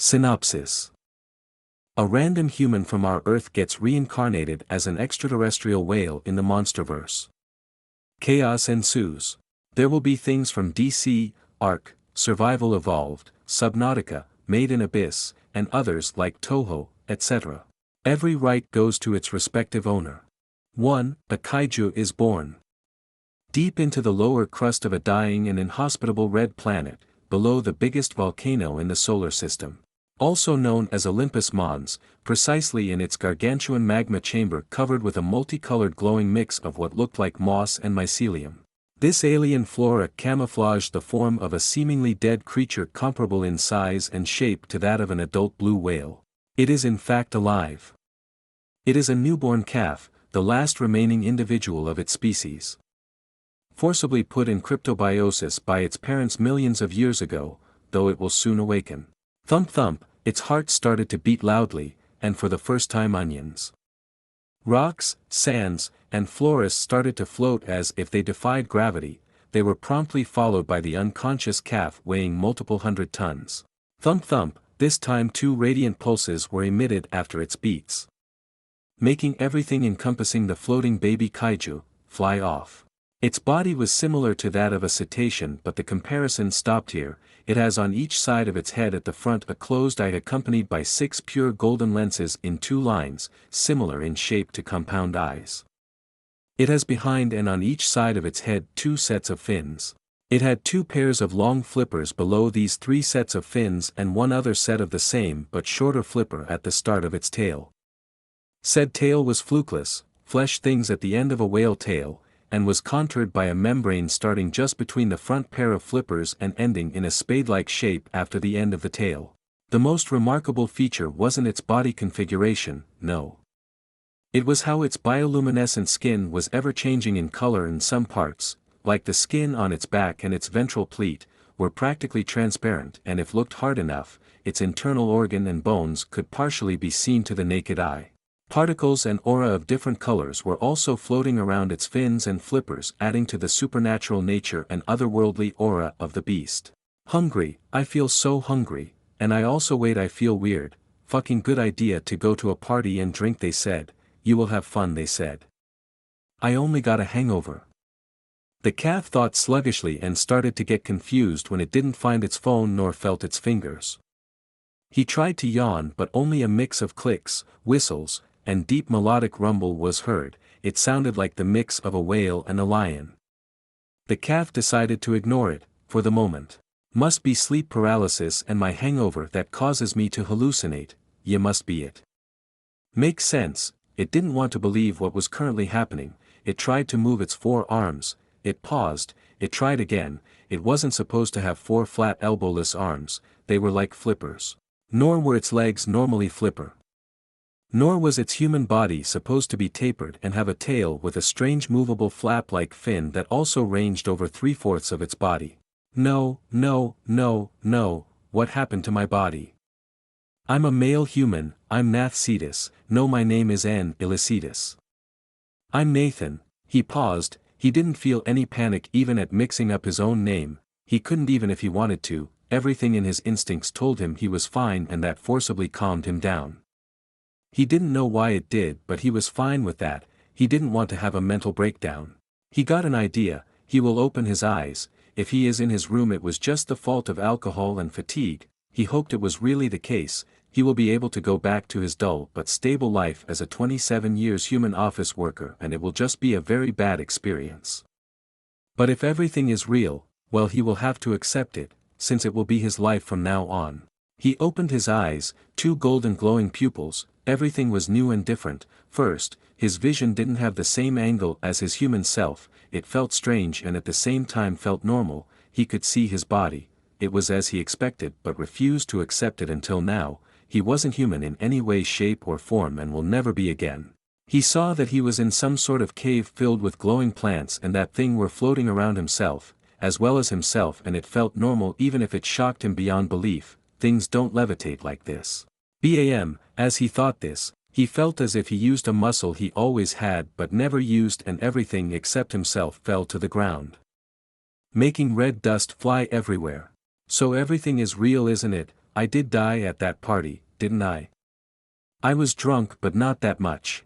Synopsis. A random human from our Earth gets reincarnated as an extraterrestrial whale in the MonsterVerse. Chaos ensues. There will be things from DC, Ark, Survival Evolved, Subnautica, Made in Abyss, and others like Toho, etc. Every right goes to its respective owner. 1. A kaiju is born. Deep into the lower crust of a dying and inhospitable red planet, below the biggest volcano in the solar system. Also known as Olympus Mons, precisely in its gargantuan magma chamber covered with a multicolored glowing mix of what looked like moss and mycelium. This alien flora camouflaged the form of a seemingly dead creature comparable in size and shape to that of an adult blue whale. It is in fact alive. It is a newborn calf, the last remaining individual of its species. Forcibly put in cryptobiosis by its parents millions of years ago, though it will soon awaken. Thump thump, its heart started to beat loudly, and for the first time onions. Rocks, sands, and flores started to float as if they defied gravity. They were promptly followed by the unconscious calf weighing multiple hundred tons. Thump thump, this time 2 radiant pulses were emitted after its beats, making everything encompassing the floating baby kaiju fly off. Its body was similar to that of a cetacean, but the comparison stopped here. It has on each side of its head at the front a closed eye accompanied by 6 pure golden lenses in 2 lines, similar in shape to compound eyes. It has behind and on each side of its head 2 sets of fins. It had 2 pairs of long flippers below these 3 sets of fins and 1 other set of the same but shorter flipper at the start of its tail. Said tail was flukeless, flesh things at the end of a whale tail, and was contoured by a membrane starting just between the front pair of flippers and ending in a spade-like shape after the end of the tail. The most remarkable feature wasn't its body configuration, no. It was how its bioluminescent skin was ever-changing in color in some parts, like the skin on its back and its ventral pleat, were practically transparent and if looked hard enough, its internal organ and bones could partially be seen to the naked eye. Particles and aura of different colors were also floating around its fins and flippers, adding to the supernatural nature and otherworldly aura of the beast. Hungry, I feel so hungry, and I also wait I feel weird, fucking good idea to go to a party and drink they said, you will have fun they said. I only got a hangover. The calf thought sluggishly and started to get confused when it didn't find its phone nor felt its fingers. He tried to yawn but only a mix of clicks, whistles, and deep melodic rumble was heard. It sounded like the mix of a whale and a lion. The calf decided to ignore it, for the moment. Must be sleep paralysis and my hangover that causes me to hallucinate, ye must be it. Makes sense, it didn't want to believe what was currently happening. It tried to move its 4 arms, it paused, it tried again. It wasn't supposed to have 4 flat elbowless arms, they were like flippers. Nor were its legs normally flipper. Nor was its human body supposed to be tapered and have a tail with a strange movable flap-like fin that also ranged over 3/4 of its body. No, no, no, no, what happened to my body? I'm a male human, I'm Nath Cetus, no my name is N. Illucitus. I'm Nathan. He paused, he didn't feel any panic even at mixing up his own name, he couldn't even if he wanted to, everything in his instincts told him he was fine and that forcibly calmed him down. He didn't know why it did but he was fine with that, he didn't want to have a mental breakdown. He got an idea, he will open his eyes, if he is in his room it was just the fault of alcohol and fatigue, he hoped it was really the case, he will be able to go back to his dull but stable life as a 27 years human office worker and it will just be a very bad experience. But if everything is real, well he will have to accept it, since it will be his life from now on. He opened his eyes, 2 golden glowing pupils. Everything was new and different. First, his vision didn't have the same angle as his human self, it felt strange and at the same time felt normal. He could see his body, it was as he expected but refused to accept it until now. He wasn't human in any way, shape or form and will never be again. He saw that he was in some sort of cave filled with glowing plants and that thing were floating around himself, as well as himself, and it felt normal even if it shocked him beyond belief. Things don't levitate like this. Bam, as he thought this, he felt as if he used a muscle he always had but never used and everything except himself fell to the ground, making red dust fly everywhere. So everything is real isn't it? I did die at that party, didn't I? I was drunk but not that much.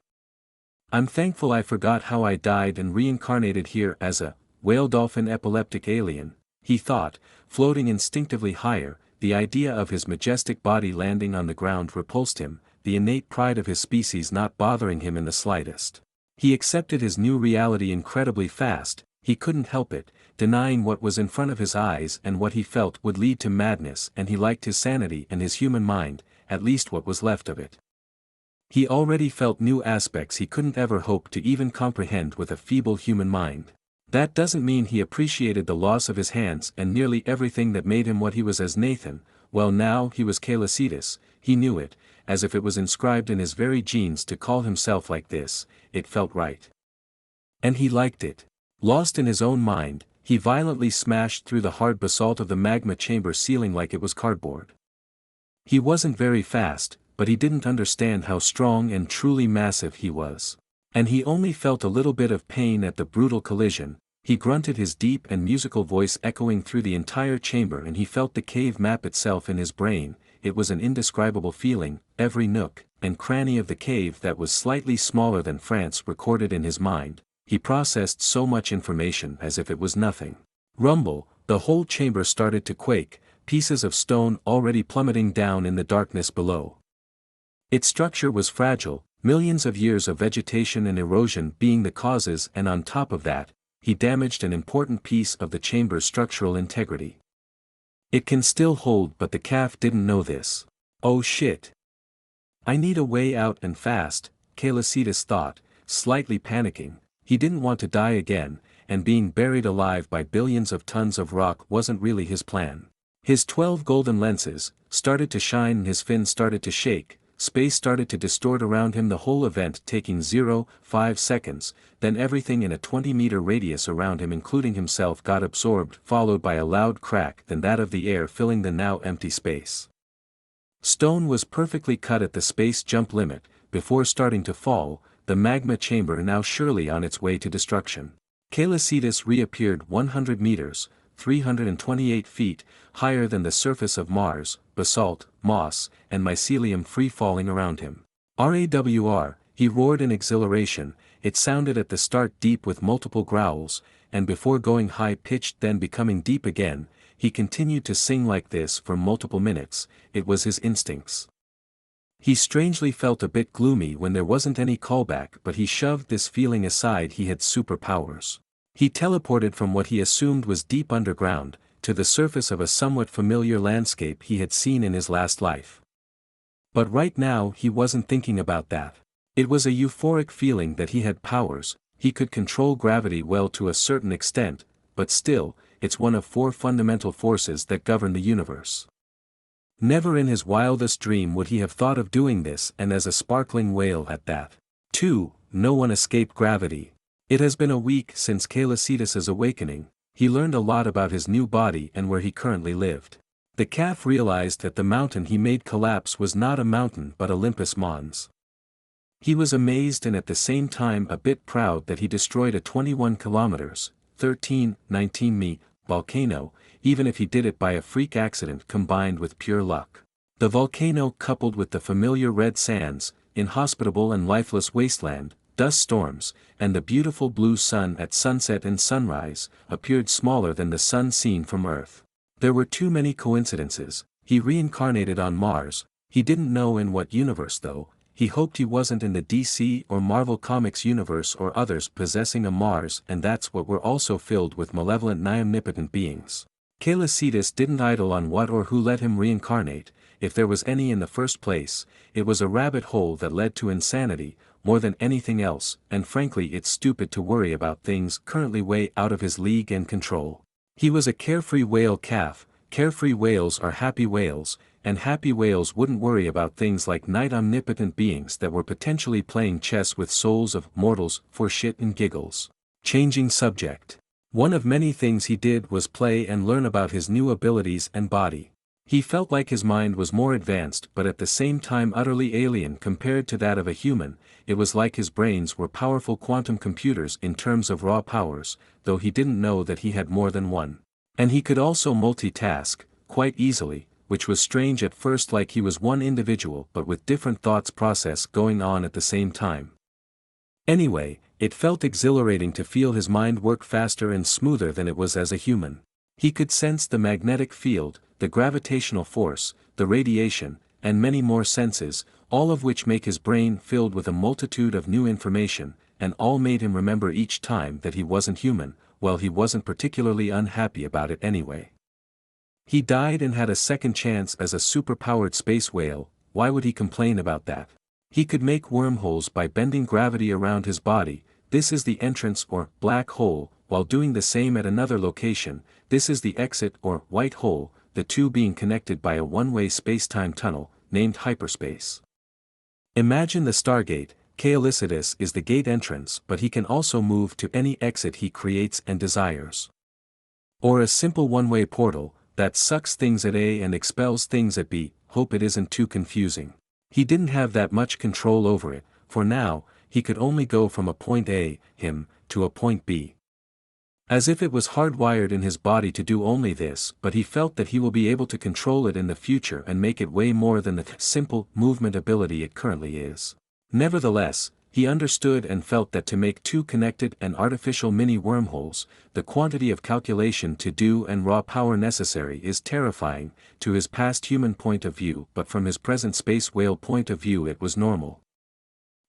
I'm thankful I forgot how I died and reincarnated here as a whale dolphin epileptic alien, he thought, floating instinctively higher. The idea of his majestic body landing on the ground repulsed him, the innate pride of his species not bothering him in the slightest. He accepted his new reality incredibly fast. He couldn't help it, denying what was in front of his eyes and what he felt would lead to madness, and he liked his sanity and his human mind, at least what was left of it. He already felt new aspects he couldn't ever hope to even comprehend with a feeble human mind. That doesn't mean he appreciated the loss of his hands and nearly everything that made him what he was as Nathan. Well, now he was Calicitus, he knew it, as if it was inscribed in his very genes to call himself like this. It felt right. And he liked it. Lost in his own mind, he violently smashed through the hard basalt of the magma chamber ceiling like it was cardboard. He wasn't very fast, but he didn't understand how strong and truly massive he was. And he only felt a little bit of pain at the brutal collision. He grunted, his deep and musical voice echoing through the entire chamber, and he felt the cave map itself in his brain. It was an indescribable feeling, every nook and cranny of the cave that was slightly smaller than France recorded in his mind. He processed so much information as if it was nothing. Rumble, the whole chamber started to quake, pieces of stone already plummeting down in the darkness below. Its structure was fragile, millions of years of vegetation and erosion being the causes, and on top of that, he damaged an important piece of the chamber's structural integrity. It can still hold, but the calf didn't know this. Oh shit. I need a way out and fast, Calicitus thought, slightly panicking. He didn't want to die again, and being buried alive by billions of tons of rock wasn't really his plan. His 12 golden lenses started to shine and his fin started to shake. Space started to distort around him, the whole event taking 0.5 seconds, then everything in a 20-meter radius around him including himself got absorbed, followed by a loud crack, then that of the air filling the now empty space. Stone was perfectly cut at the space jump limit. Before starting to fall, the magma chamber now surely on its way to destruction. Calicitus reappeared 100 meters, 328 feet, higher than the surface of Mars, basalt, moss, and mycelium free-falling around him. "RAWR," he roared in exhilaration. It sounded at the start deep with multiple growls, and before going high-pitched then becoming deep again. He continued to sing like this for multiple minutes. It was his instincts. He strangely felt a bit gloomy when there wasn't any callback, but he shoved this feeling aside. He had superpowers. He teleported from what he assumed was deep underground, to the surface of a somewhat familiar landscape he had seen in his last life. But right now he wasn't thinking about that. It was a euphoric feeling that he had powers. He could control gravity well to a certain extent, but still, it's one of 4 fundamental forces that govern the universe. Never in his wildest dream would he have thought of doing this, and as a sparkling whale at that. 2. No one escaped gravity. It has been a week since Calicitus's awakening. He learned a lot about his new body and where he currently lived. The calf realized that the mountain he made collapse was not a mountain but Olympus Mons. He was amazed and at the same time a bit proud that he destroyed a 21 kilometers, 13.19 mi, volcano, even if he did it by a freak accident combined with pure luck. The volcano, coupled with the familiar red sands, inhospitable and lifeless wasteland, dust storms, and the beautiful blue sun at sunset and sunrise, appeared smaller than the sun seen from Earth. There were too many coincidences. He reincarnated on Mars. He didn't know in what universe though. He hoped he wasn't in the DC or Marvel Comics universe or others possessing a Mars, and that's what were also filled with malevolent omnipotent beings. Calicitus didn't idle on what or who let him reincarnate. If there was any in the first place, it was a rabbit hole that led to insanity, more than anything else, and frankly it's stupid to worry about things currently way out of his league and control. He was a carefree whale calf. Carefree whales are happy whales, and happy whales wouldn't worry about things like night omnipotent beings that were potentially playing chess with souls of mortals for shit and giggles. Changing subject. One of many things he did was play and learn about his new abilities and body. He felt like his mind was more advanced but at the same time utterly alien compared to that of a human. It was like his brains were powerful quantum computers in terms of raw powers, though he didn't know that he had more than one. And he could also multitask, quite easily, which was strange at first, like he was one individual but with different thoughts process going on at the same time. Anyway, it felt exhilarating to feel his mind work faster and smoother than it was as a human. He could sense the magnetic field, the gravitational force, the radiation, and many more senses, all of which make his brain filled with a multitude of new information, and all made him remember each time that he wasn't human. Well, he wasn't particularly unhappy about it anyway. He died and had a second chance as a super-powered space whale. Why would he complain about that? He could make wormholes by bending gravity around his body. This is the entrance or black hole, while doing the same at another location. This is the exit or white hole, the two being connected by a one-way space-time tunnel, named hyperspace. Imagine the Stargate. Kaelicitus is the gate entrance, but he can also move to any exit he creates and desires. Or a simple one-way portal, that sucks things at A and expels things at B. Hope it isn't too confusing. He didn't have that much control over it, for now, he could only go from a point A, him, to a point B. As if it was hardwired in his body to do only this, but he felt that he will be able to control it in the future and make it way more than the simple movement ability it currently is. Nevertheless, he understood and felt that to make two connected and artificial mini wormholes, the quantity of calculation to do and raw power necessary is terrifying, to his past human point of view, but from his present space whale point of view it was normal.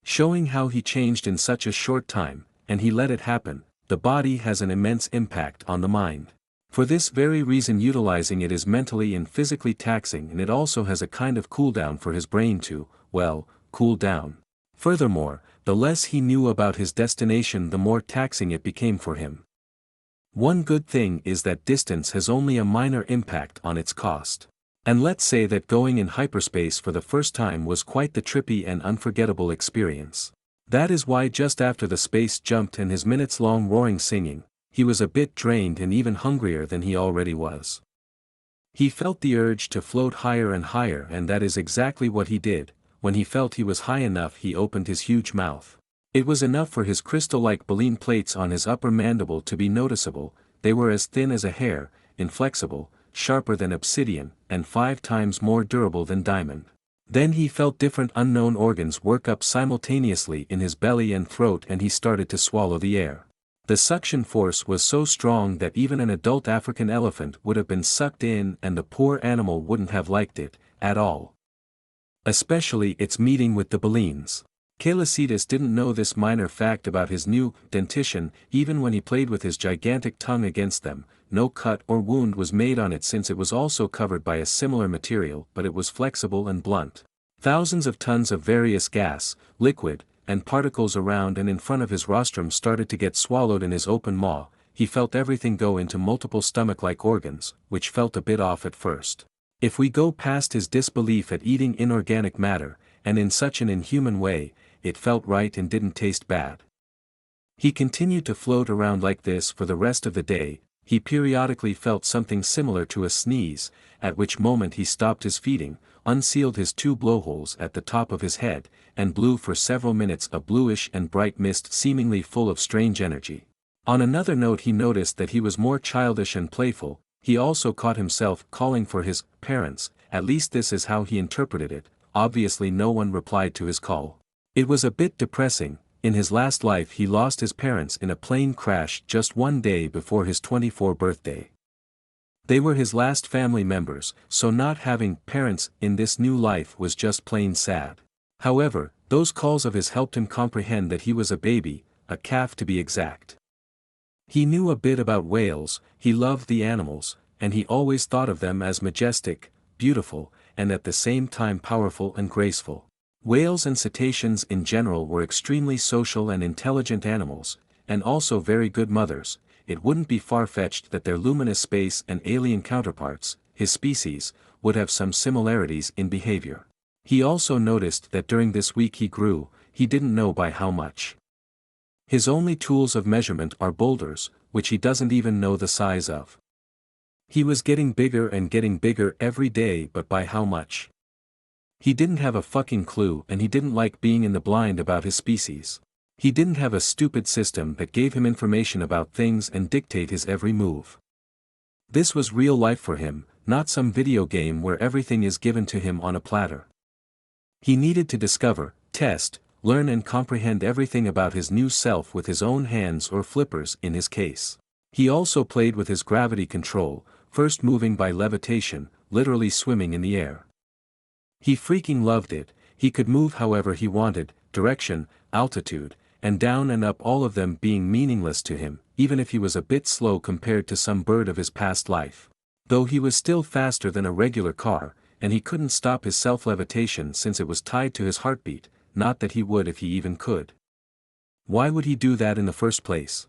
Showing how he changed in such a short time, and he let it happen, the body has an immense impact on the mind. For this very reason utilizing it is mentally and physically taxing, and it also has a kind of cooldown for his brain to, well, cool down. Furthermore, the less he knew about his destination the more taxing it became for him. One good thing is that distance has only a minor impact on its cost. And let's say that going in hyperspace for the first time was quite the trippy and unforgettable experience. That is why just after the space jumped and his minutes-long roaring singing, he was a bit drained and even hungrier than he already was. He felt the urge to float higher and higher, and that is exactly what he did. When he felt he was high enough, he opened his huge mouth. It was enough for his crystal-like baleen plates on his upper mandible to be noticeable. They were as thin as a hair, inflexible, sharper than obsidian, and 5 times more durable than diamond. Then he felt different unknown organs work up simultaneously in his belly and throat, and he started to swallow the air. The suction force was so strong that even an adult African elephant would have been sucked in, and the poor animal wouldn't have liked it, at all. Especially its meeting with the baleens. Kaelicitus didn't know this minor fact about his new dentition. Even when he played with his gigantic tongue against them, no cut or wound was made on it, since it was also covered by a similar material, but it was flexible and blunt. Thousands of tons of various gas, liquid, and particles around and in front of his rostrum started to get swallowed in his open maw. He felt everything go into multiple stomach-like organs, which felt a bit off at first. If we go past his disbelief at eating inorganic matter, and in such an inhuman way, it felt right and didn't taste bad. He continued to float around like this for the rest of the day. He periodically felt something similar to a sneeze, at which moment he stopped his feeding, unsealed his 2 blowholes at the top of his head, and blew for several minutes a bluish and bright mist seemingly full of strange energy. On another note, he noticed that he was more childish and playful. He also caught himself calling for his parents, at least this is how he interpreted it. Obviously no one replied to his call. It was a bit depressing. In his last life he lost his parents in a plane crash just one day before his 24th birthday. They were his last family members, so not having parents in this new life was just plain sad. However, those calls of his helped him comprehend that he was a baby, a calf to be exact. He knew a bit about whales, he loved the animals, and he always thought of them as majestic, beautiful, and at the same time powerful and graceful. Whales and cetaceans in general were extremely social and intelligent animals, and also very good mothers. It wouldn't be far-fetched that their luminous space and alien counterparts, his species, would have some similarities in behavior. He also noticed that during this week he grew, he didn't know by how much. His only tools of measurement are boulders, which he doesn't even know the size of. He was getting bigger and getting bigger every day, but by how much? He didn't have a fucking clue, and he didn't like being in the blind about his species. He didn't have a stupid system that gave him information about things and dictate his every move. This was real life for him, not some video game where everything is given to him on a platter. He needed to discover, test, learn and comprehend everything about his new self with his own hands or flippers in his case. He also played with his gravity control, first moving by levitation, literally swimming in the air. He freaking loved it. He could move however he wanted, direction, altitude, and down and up, all of them being meaningless to him, even if he was a bit slow compared to some bird of his past life. Though he was still faster than a regular car, and he couldn't stop his self-levitation since it was tied to his heartbeat, not that he would if he even could. Why would he do that in the first place?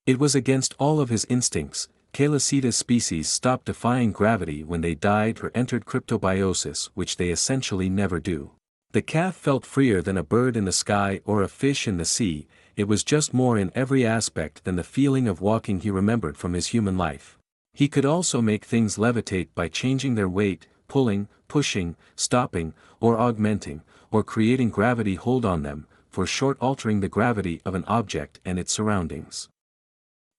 It was against all of his instincts. Caelicida's species stopped defying gravity when they died or entered cryptobiosis, which they essentially never do. The calf felt freer than a bird in the sky or a fish in the sea. It was just more in every aspect than the feeling of walking he remembered from his human life. He could also make things levitate by changing their weight, pulling, pushing, stopping, or augmenting, or creating gravity hold on them, for short, altering the gravity of an object and its surroundings.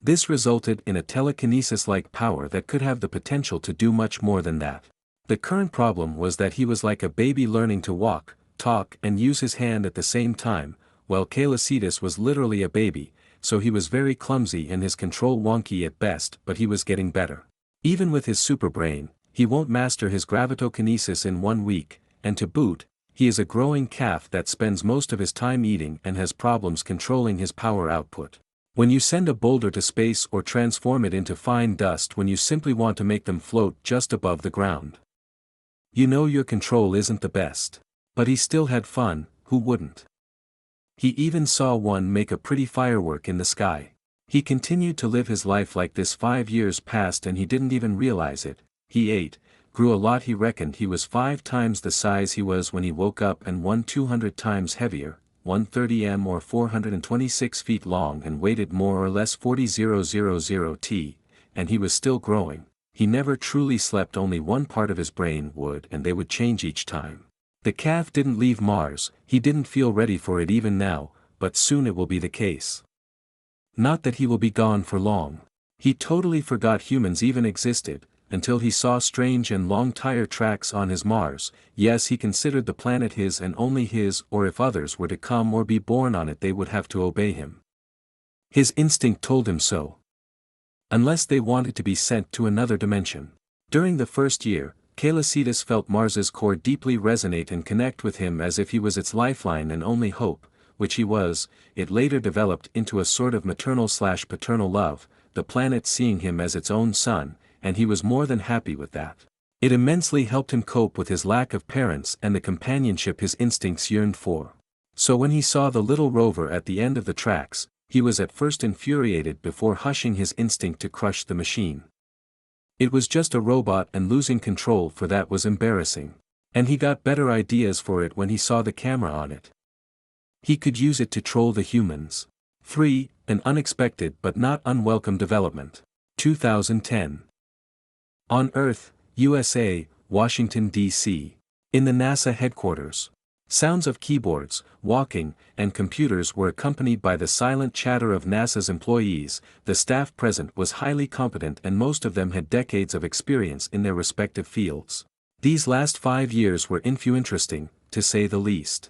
This resulted in a telekinesis-like power that could have the potential to do much more than that. The current problem was that he was like a baby learning to walk, talk and use his hand at the same time, while Caelicidas was literally a baby, so he was very clumsy and his control wonky at best, but he was getting better. Even with his superbrain, he won't master his gravitokinesis in 1 week, and to boot, he is a growing calf that spends most of his time eating and has problems controlling his power output. When you send a boulder to space or transform it into fine dust when you simply want to make them float just above the ground. You know your control isn't the best. But he still had fun, who wouldn't? He even saw one make a pretty firework in the sky. He continued to live his life like this. 5 years passed and he didn't even realize it. He ate, grew a lot. He reckoned he was 5 times the size he was when he woke up and 200 times heavier, 130 m or 426 feet long, and weighted more or less 40,000 t, and he was still growing. He never truly slept. Only one part of his brain would, and they would change each time. The calf didn't leave Mars. He didn't feel ready for it even now, but soon it will be the case. Not that he will be gone for long. He totally forgot humans even existed, until he saw strange and long tire tracks on his Mars. Yes, he considered the planet his and only his, or if others were to come or be born on it they would have to obey him. His instinct told him so. Unless they wanted to be sent to another dimension. During the first year, Caelicidas felt Mars's core deeply resonate and connect with him as if he was its lifeline and only hope, which he was. It later developed into a sort of maternal/paternal love, the planet seeing him as its own son, and he was more than happy with that. It immensely helped him cope with his lack of parents and the companionship his instincts yearned for. So when he saw the little rover at the end of the tracks, he was at first infuriated before hushing his instinct to crush the machine. It was just a robot and losing control for that was embarrassing. And he got better ideas for it when he saw the camera on it. He could use it to troll the humans. 3. An unexpected but not unwelcome development. 2010. On Earth, USA, Washington, D.C. In the NASA headquarters. Sounds of keyboards, walking, and computers were accompanied by the silent chatter of NASA's employees. The staff present was highly competent and most of them had decades of experience in their respective fields. These last 5 years were interesting, to say the least.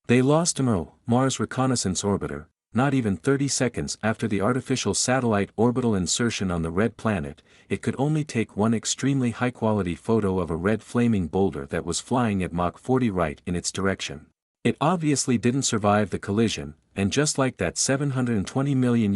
They lost Mars Reconnaissance Orbiter, not even 30 seconds after the artificial satellite orbital insertion on the red planet. It could only take one extremely high-quality photo of a red flaming boulder that was flying at Mach 40 right in its direction. It obviously didn't survive the collision, and just like that $720 million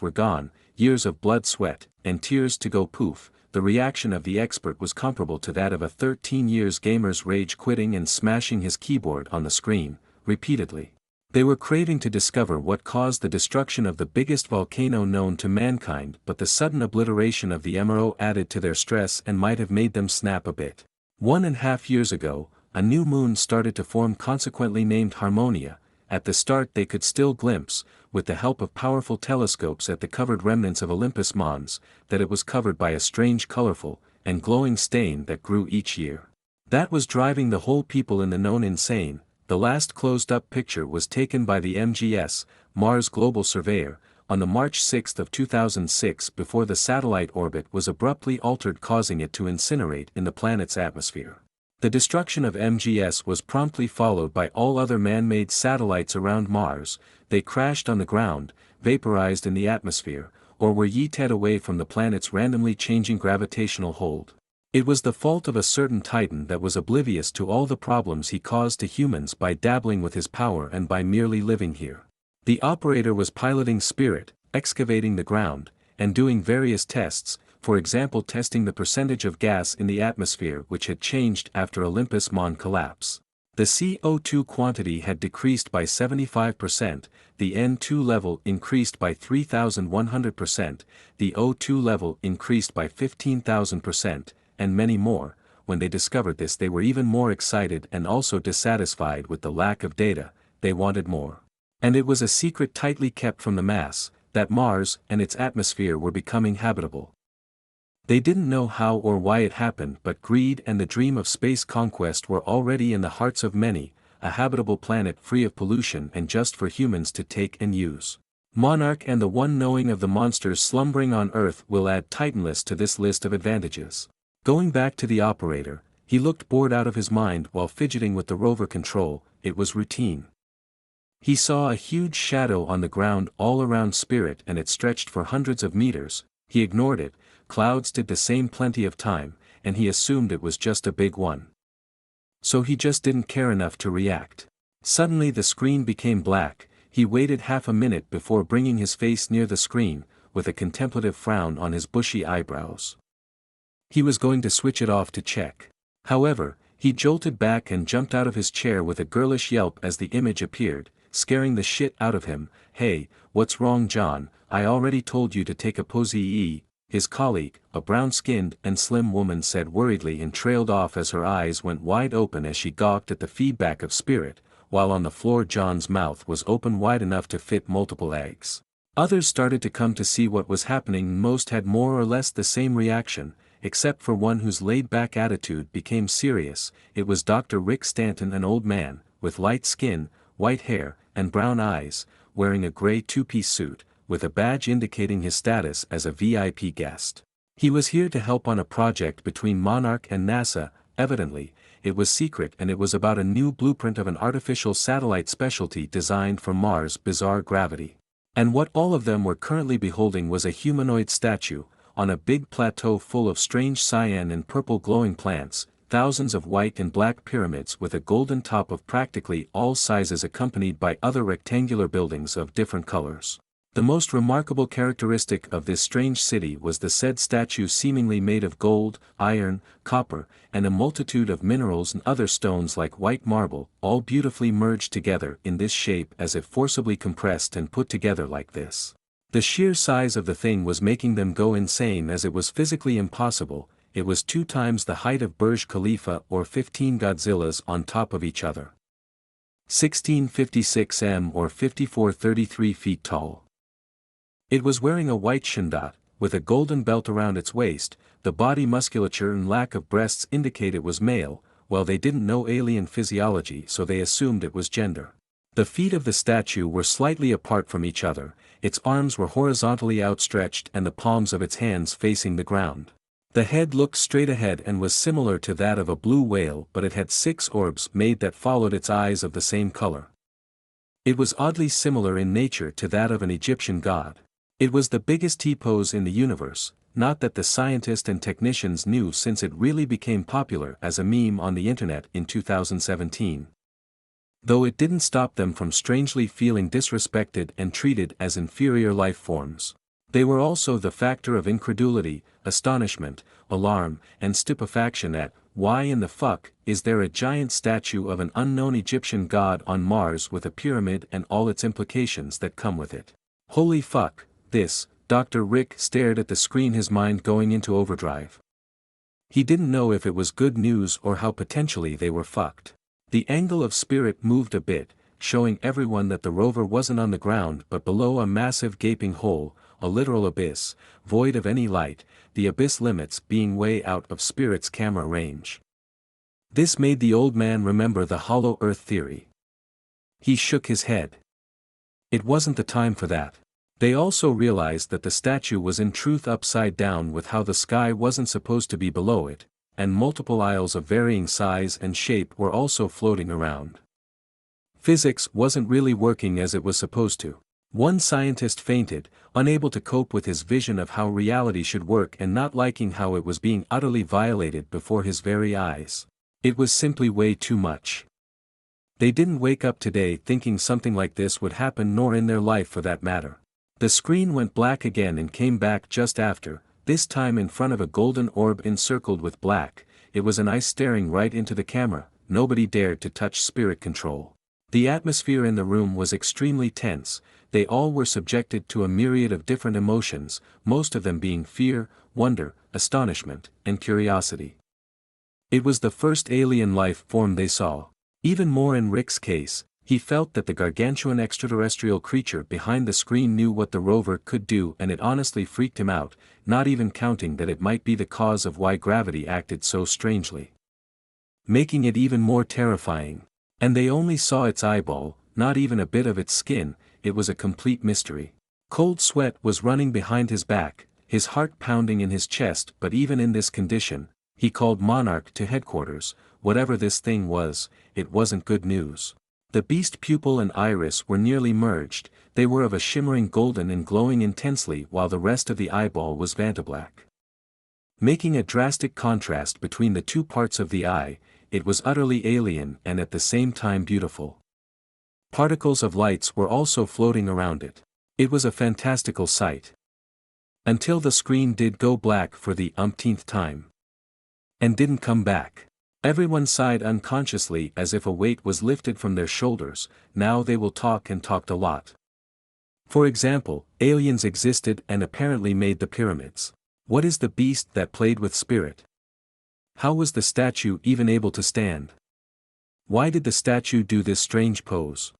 were gone, years of blood, sweat, and tears to go poof. The reaction of the expert was comparable to that of a 13 years gamer's rage quitting and smashing his keyboard on the screen, repeatedly. They were craving to discover what caused the destruction of the biggest volcano known to mankind, but the sudden obliteration of the MRO added to their stress and might have made them snap a bit. 1.5 years ago, a new moon started to form, consequently named Harmonia. At the start they could still glimpse, with the help of powerful telescopes at the covered remnants of Olympus Mons, that it was covered by a strange colorful, and glowing stain that grew each year. That was driving the whole people in the known insane. The last closed-up picture was taken by the MGS, Mars Global Surveyor, on the March 6 of 2006 before the satellite orbit was abruptly altered, causing it to incinerate in the planet's atmosphere. The destruction of MGS was promptly followed by all other man-made satellites around Mars. They crashed on the ground, vaporized in the atmosphere, or were yeeted away from the planet's randomly changing gravitational hold. It was the fault of a certain Titan that was oblivious to all the problems he caused to humans by dabbling with his power and by merely living here. The operator was piloting Spirit, excavating the ground, and doing various tests, for example testing the percentage of gas in the atmosphere which had changed after Olympus Mons collapse. The CO2 quantity had decreased by 75%, the N2 level increased by 3,100%, the O2 level increased by 15,000%, and many more. When they discovered this, they were even more excited and also dissatisfied with the lack of data. They wanted more. And it was a secret tightly kept from the mass, that Mars and its atmosphere were becoming habitable. They didn't know how or why it happened, but greed and the dream of space conquest were already in the hearts of many, a habitable planet free of pollution and just for humans to take and use. Monarch and the one knowing of the monsters slumbering on Earth will add Titanless to this list of advantages. Going back to the operator, he looked bored out of his mind while fidgeting with the rover control. It was routine. He saw a huge shadow on the ground all around Spirit and it stretched for hundreds of meters. He ignored it, clouds did the same plenty of time, and he assumed it was just a big one. So he just didn't care enough to react. Suddenly the screen became black. He waited half a minute before bringing his face near the screen, with a contemplative frown on his bushy eyebrows. He was going to switch it off to check. However, he jolted back and jumped out of his chair with a girlish yelp as the image appeared, scaring the shit out of him. "Hey, what's wrong, John? I already told you to take a pose." His colleague, a brown-skinned and slim woman, said worriedly and trailed off as her eyes went wide open as she gawked at the feedback of Spirit, while on the floor John's mouth was open wide enough to fit multiple eggs. Others started to come to see what was happening. Most had more or less the same reaction, except for one whose laid-back attitude became serious. It was Dr. Rick Stanton, an old man, with light skin, white hair, and brown eyes, wearing a gray two-piece suit, with a badge indicating his status as a VIP guest. He was here to help on a project between Monarch and NASA. Evidently, it was secret and it was about a new blueprint of an artificial satellite specialty designed for Mars' bizarre gravity. And what all of them were currently beholding was a humanoid statue, on a big plateau full of strange cyan and purple glowing plants, thousands of white and black pyramids with a golden top of practically all sizes accompanied by other rectangular buildings of different colors. The most remarkable characteristic of this strange city was the said statue seemingly made of gold, iron, copper, and a multitude of minerals and other stones like white marble, all beautifully merged together in this shape as if forcibly compressed and put together like this. The sheer size of the thing was making them go insane as it was physically impossible. It was 2 times the height of Burj Khalifa or 15 Godzillas on top of each other. 1656 m or 5433 feet tall. It was wearing a white shindat, with a golden belt around its waist. The body musculature and lack of breasts indicate it was male, while they didn't know alien physiology so they assumed it was gender. The feet of the statue were slightly apart from each other, its arms were horizontally outstretched and the palms of its hands facing the ground. The head looked straight ahead and was similar to that of a blue whale, but it had 6 orbs made that followed its eyes of the same color. It was oddly similar in nature to that of an Egyptian god. It was the biggest T-pose in the universe, not that the scientists and technicians knew since it really became popular as a meme on the internet in 2017. Though it didn't stop them from strangely feeling disrespected and treated as inferior life forms. They were also the factor of incredulity, astonishment, alarm, and stupefaction at, why in the fuck is there a giant statue of an unknown Egyptian god on Mars with a pyramid and all its implications that come with it? Holy fuck, this. Dr. Rick stared at the screen, his mind going into overdrive. He didn't know if it was good news or how potentially they were fucked. The angle of Spirit moved a bit, showing everyone that the rover wasn't on the ground but below a massive gaping hole, a literal abyss, void of any light, the abyss limits being way out of Spirit's camera range. This made the old man remember the hollow earth theory. He shook his head. It wasn't the time for that. They also realized that the statue was in truth upside down with how the sky wasn't supposed to be below it, and multiple isles of varying size and shape were also floating around. Physics wasn't really working as it was supposed to. One scientist fainted, unable to cope with his vision of how reality should work and not liking how it was being utterly violated before his very eyes. It was simply way too much. They didn't wake up today thinking something like this would happen, nor in their life for that matter. The screen went black again and came back just after, this time in front of a golden orb encircled with black. It was an eye staring right into the camera. Nobody dared to touch spirit control. The atmosphere in the room was extremely tense. They all were subjected to a myriad of different emotions, most of them being fear, wonder, astonishment, and curiosity. It was the first alien life form they saw. Even more in Rick's case, he felt that the gargantuan extraterrestrial creature behind the screen knew what the rover could do, and it honestly freaked him out, not even counting that it might be the cause of why gravity acted so strangely, making it even more terrifying. And they only saw its eyeball, not even a bit of its skin. It was a complete mystery. Cold sweat was running behind his back, his heart pounding in his chest, but even in this condition, he called Monarch to headquarters. Whatever this thing was, it wasn't good news. The beast pupil and iris were nearly merged. They were of a shimmering golden and glowing intensely, while the rest of the eyeball was vantablack, making a drastic contrast between the two parts of the eye. It was utterly alien and at the same time beautiful. Particles of lights were also floating around it. It was a fantastical sight. Until the screen did go black for the umpteenth time. And didn't come back. Everyone sighed unconsciously as if a weight was lifted from their shoulders. Now they will talk, and talked a lot. For example, aliens existed and apparently made the pyramids. What is the beast that played with spirit? How was the statue even able to stand? Why did the statue do this strange pose?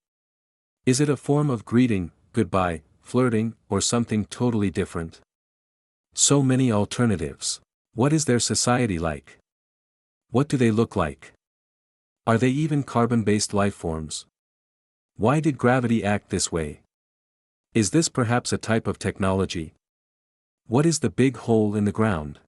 Is it a form of greeting, goodbye, flirting, or something totally different? So many alternatives. What is their society like? What do they look like? Are they even carbon-based life forms? Why did gravity act this way? Is this perhaps a type of technology? What is the big hole in the ground?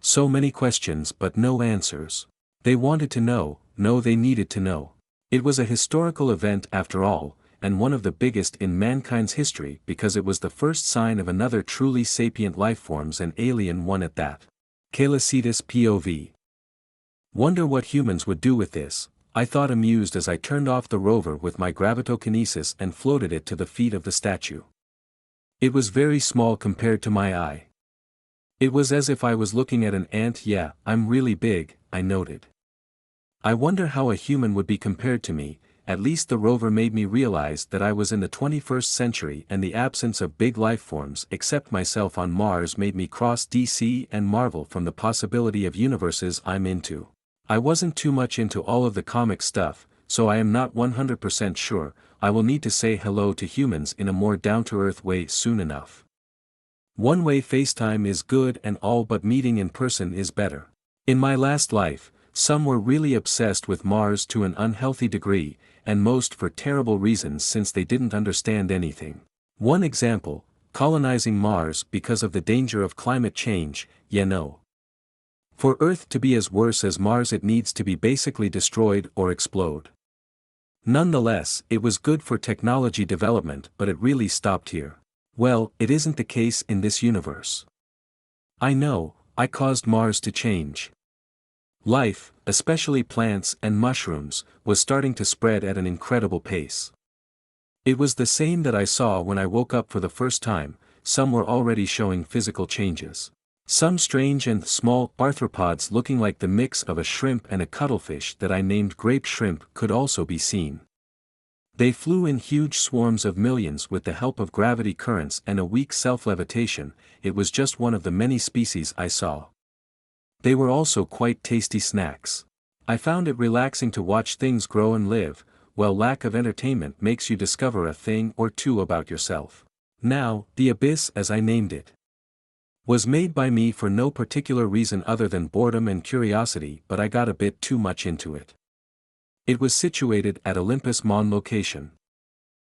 So many questions but no answers. They wanted to know, they needed to know. It was a historical event after all, and one of the biggest in mankind's history because it was the first sign of another truly sapient lifeforms, an alien one at that. Kalacetus POV. Wonder what humans would do with this, I thought, amused as I turned off the rover with my gravitokinesis and floated it to the feet of the statue. It was very small compared to my eye. It was as if I was looking at an ant. Yeah, I'm really big, I noted. I wonder how a human would be compared to me. At least the rover made me realize that I was in the 21st century, and the absence of big lifeforms except myself on Mars made me cross DC and Marvel from the possibility of universes I'm into. I wasn't too much into all of the comic stuff, so I am not 100% sure. I will need to say hello to humans in a more down-to-earth way soon enough. One-way FaceTime is good and all, but meeting in person is better. In my last life, some were really obsessed with Mars to an unhealthy degree, and most for terrible reasons since they didn't understand anything. One example, colonizing Mars because of the danger of climate change. For Earth to be as worse as Mars, it needs to be basically destroyed or explode. Nonetheless, it was good for technology development, but it really stopped here. Well, it isn't the case in this universe. I know, I caused Mars to change. Life, especially plants and mushrooms, was starting to spread at an incredible pace. It was the same that I saw when I woke up for the first time. Some were already showing physical changes. Some strange and small arthropods looking like the mix of a shrimp and a cuttlefish that I named grape shrimp could also be seen. They flew in huge swarms of millions with the help of gravity currents and a weak self-levitation. It was just one of the many species I saw. They were also quite tasty snacks. I found it relaxing to watch things grow and live. Well, lack of entertainment makes you discover a thing or two about yourself. Now, the Abyss, as I named it, was made by me for no particular reason other than boredom and curiosity, but I got a bit too much into it. It was situated at Olympus Mon location.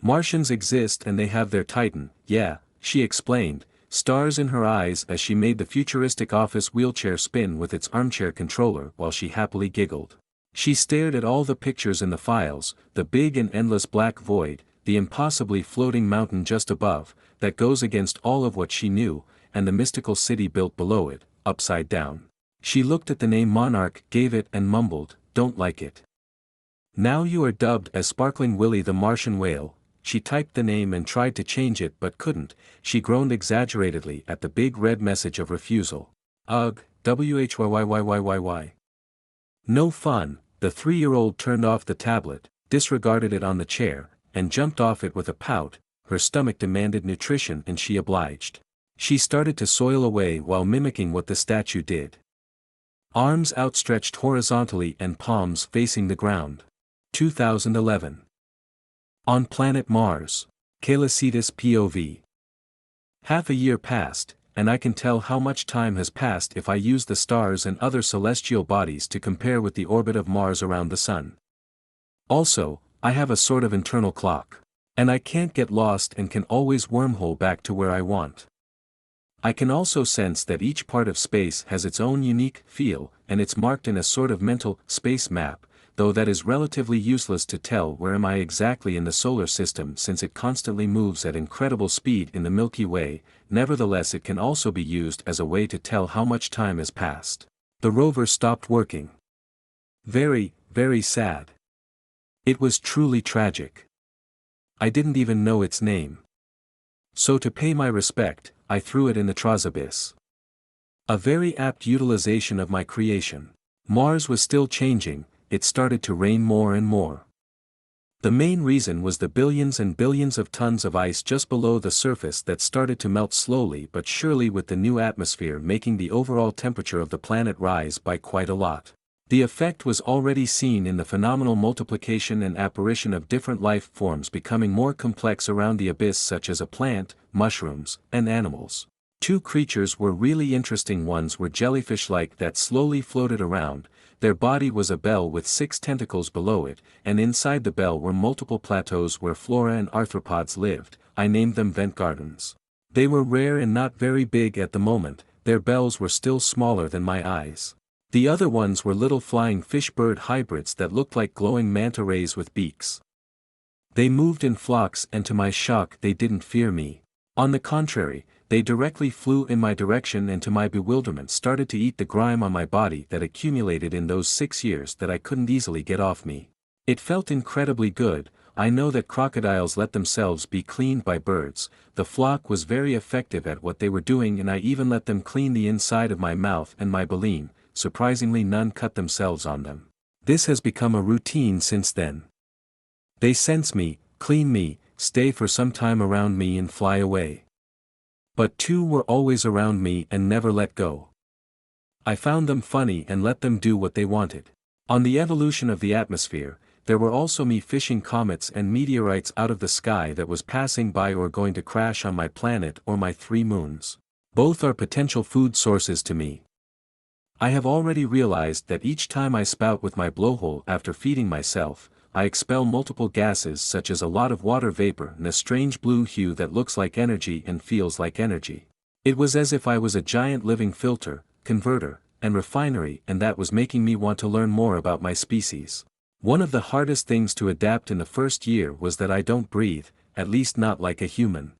Martians exist and they have their Titan, yeah, she explained, stars in her eyes as she made the futuristic office wheelchair spin with its armchair controller while she happily giggled. She stared at all the pictures in the files, the big and endless black void, the impossibly floating mountain just above, that goes against all of what she knew, and the mystical city built below it, upside down. She looked at the name Monarch, gave it and mumbled, "Don't like it. Now you are dubbed as Sparkling Willy the Martian Whale." She typed the name and tried to change it but couldn't. She groaned exaggeratedly at the big red message of refusal. Ugh, whyyyyyyyy. No fun. The 3-year-old turned off the tablet, disregarded it on the chair, and jumped off it with a pout. Her stomach demanded nutrition and she obliged. She started to soil away while mimicking what the statue did. Arms outstretched horizontally and palms facing the ground. 2011. On planet Mars. Calicitas POV. Half a year passed, and I can tell how much time has passed if I use the stars and other celestial bodies to compare with the orbit of Mars around the Sun. Also, I have a sort of internal clock. And I can't get lost and can always wormhole back to where I want. I can also sense that each part of space has its own unique feel, and it's marked in a sort of mental space map, though that is relatively useless to tell where am I exactly in the solar system since it constantly moves at incredible speed in the Milky Way. Nevertheless, it can also be used as a way to tell how much time has passed. The rover stopped working. Very, very sad. It was truly tragic. I didn't even know its name. So to pay my respect, I threw it in the Abyss. A very apt utilization of my creation. Mars was still changing. It started to rain more and more. The main reason was the billions and billions of tons of ice just below the surface that started to melt slowly but surely, with the new atmosphere making the overall temperature of the planet rise by quite a lot. The effect was already seen in the phenomenal multiplication and apparition of different life forms becoming more complex around the abyss, such as a plant, mushrooms, and animals. 2 creatures were really interesting. Ones were jellyfish-like that slowly floated around. Their body was a bell with 6 tentacles below it, and inside the bell were multiple plateaus where flora and arthropods lived. I named them vent gardens. They were rare and not very big at the moment. Their bells were still smaller than my eyes. The other ones were little flying fish-bird hybrids that looked like glowing manta rays with beaks. They moved in flocks, and to my shock they didn't fear me. On the contrary, they directly flew in my direction and to my bewilderment started to eat the grime on my body that accumulated in those 6 years that I couldn't easily get off me. It felt incredibly good. I know that crocodiles let themselves be cleaned by birds. The flock was very effective at what they were doing, and I even let them clean the inside of my mouth and my baleen. Surprisingly, none cut themselves on them. This has become a routine since then. They sense me, clean me, stay for some time around me and fly away. But 2 were always around me and never let go. I found them funny and let them do what they wanted. On the evolution of the atmosphere, there were also me fishing comets and meteorites out of the sky that was passing by or going to crash on my planet or my 3 moons. Both are potential food sources to me. I have already realized that each time I spout with my blowhole after feeding myself, I expel multiple gases such as a lot of water vapor in a strange blue hue that looks like energy and feels like energy. It was as if I was a giant living filter, converter, and refinery, and that was making me want to learn more about my species. One of the hardest things to adapt in the first year was that I don't breathe, at least not like a human.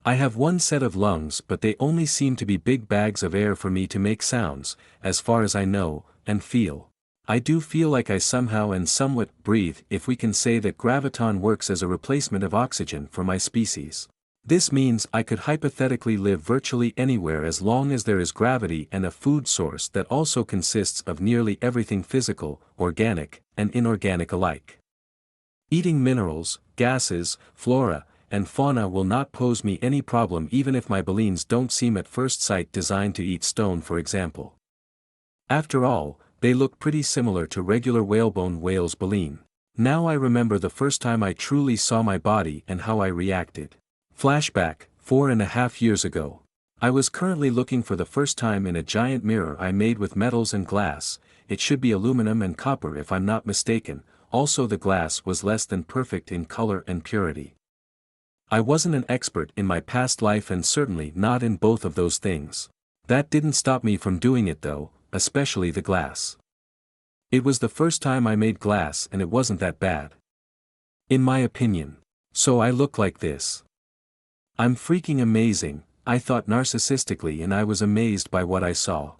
I have 1 set of lungs, but they only seem to be big bags of air for me to make sounds, as far as I know, and feel. I do feel like I somehow and somewhat breathe, if we can say that graviton works as a replacement of oxygen for my species. This means I could hypothetically live virtually anywhere as long as there is gravity and a food source that also consists of nearly everything physical, organic, and inorganic alike. Eating minerals, gases, flora, and fauna will not pose me any problem, even if my baleens don't seem at first sight designed to eat stone, for example. After all, they look pretty similar to regular whalebone whale's baleen. Now I remember the first time I truly saw my body and how I reacted. Flashback, 4.5 years ago. I was currently looking for the first time in a giant mirror I made with metals and glass. It should be aluminum and copper if I'm not mistaken, also the glass was less than perfect in color and purity. I wasn't an expert in my past life and certainly not in both of those things. That didn't stop me from doing it though, especially the glass. It was the first time I made glass and it wasn't that bad. In my opinion. So I look like this. I'm freaking amazing, I thought narcissistically, and I was amazed by what I saw.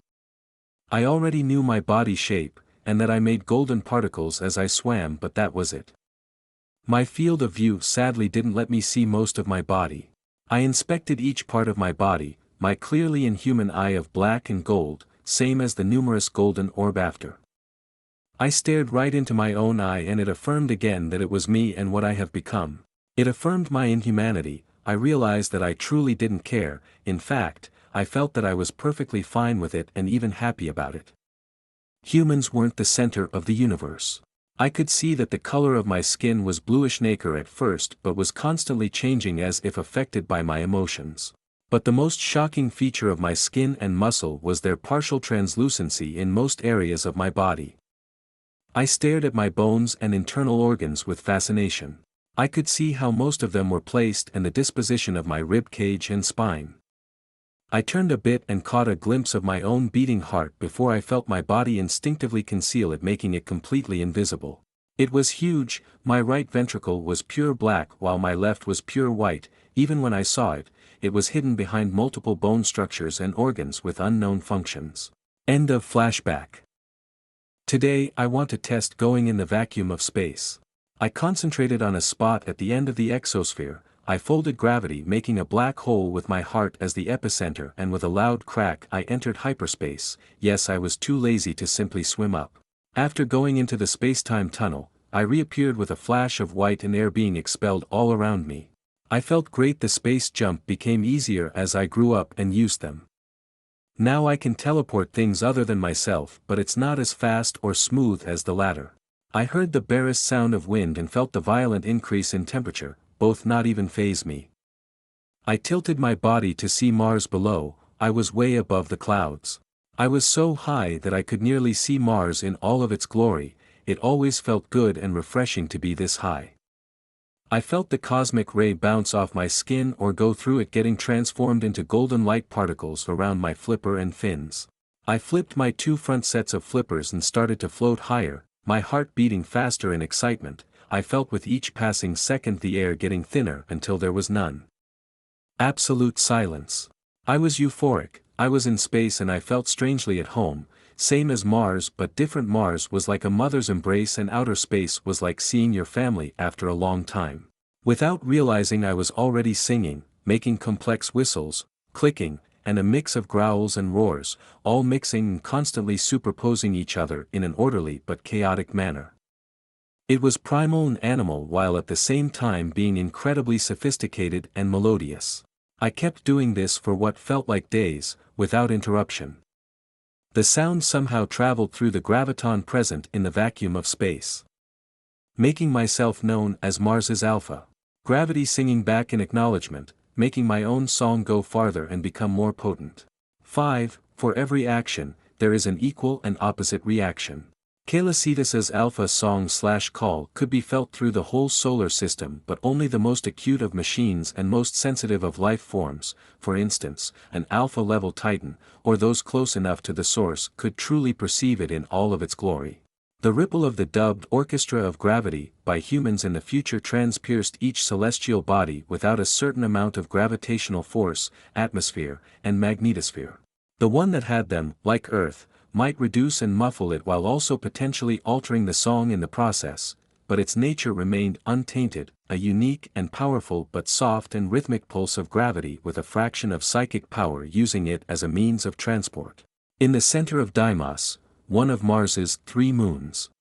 I already knew my body shape, and that I made golden particles as I swam, but that was it. My field of view sadly didn't let me see most of my body. I inspected each part of my body, my clearly inhuman eye of black and gold, same as the numerous golden orb after. I stared right into my own eye and it affirmed again that it was me and what I have become. It affirmed my inhumanity. I realized that I truly didn't care. In fact, I felt that I was perfectly fine with it and even happy about it. Humans weren't the center of the universe. I could see that the color of my skin was bluish nacre at first but was constantly changing as if affected by my emotions. But the most shocking feature of my skin and muscle was their partial translucency in most areas of my body. I stared at my bones and internal organs with fascination. I could see how most of them were placed and the disposition of my rib cage and spine. I turned a bit and caught a glimpse of my own beating heart before I felt my body instinctively conceal it, making it completely invisible. It was huge. My right ventricle was pure black while my left was pure white. Even when I saw it, it was hidden behind multiple bone structures and organs with unknown functions. End of flashback. Today I want to test going in the vacuum of space. I concentrated on a spot at the end of the exosphere. I folded gravity, making a black hole with my heart as the epicenter, and with a loud crack I entered hyperspace. Yes, I was too lazy to simply swim up. After going into the space-time tunnel, I reappeared with a flash of white and air being expelled all around me. I felt great. The space jump became easier as I grew up and used them. Now I can teleport things other than myself, but it's not as fast or smooth as the latter. I heard the barest sound of wind and felt the violent increase in temperature. Both not even faze me. I tilted my body to see Mars below. I was way above the clouds. I was so high that I could nearly see Mars in all of its glory. It always felt good and refreshing to be this high. I felt the cosmic ray bounce off my skin or go through it, getting transformed into golden light particles around my flipper and fins. I flipped my two front sets of flippers and started to float higher, my heart beating faster in excitement. I felt with each passing second the air getting thinner until there was none. Absolute silence. I was euphoric. I was in space and I felt strangely at home, same as Mars but different. Mars was like a mother's embrace and outer space was like seeing your family after a long time. Without realizing I was already singing, making complex whistles, clicking, and a mix of growls and roars, all mixing and constantly superposing each other in an orderly but chaotic manner. It was primal and animal while at the same time being incredibly sophisticated and melodious. I kept doing this for what felt like days, without interruption. The sound somehow traveled through the graviton present in the vacuum of space, making myself known as Mars's Alpha. Gravity singing back in acknowledgement, making my own song go farther and become more potent. 5. For every action, there is an equal and opposite reaction. Kalacetus's alpha song/call could be felt through the whole solar system, but only the most acute of machines and most sensitive of life forms, for instance, an alpha-level titan, or those close enough to the source, could truly perceive it in all of its glory. The ripple of the dubbed orchestra of gravity by humans in the future transpierced each celestial body without a certain amount of gravitational force, atmosphere, and magnetosphere. The one that had them, like Earth, might reduce and muffle it while also potentially altering the song in the process, but its nature remained untainted, a unique and powerful but soft and rhythmic pulse of gravity with a fraction of psychic power using it as a means of transport. In the center of Deimos, one of Mars's 3 moons,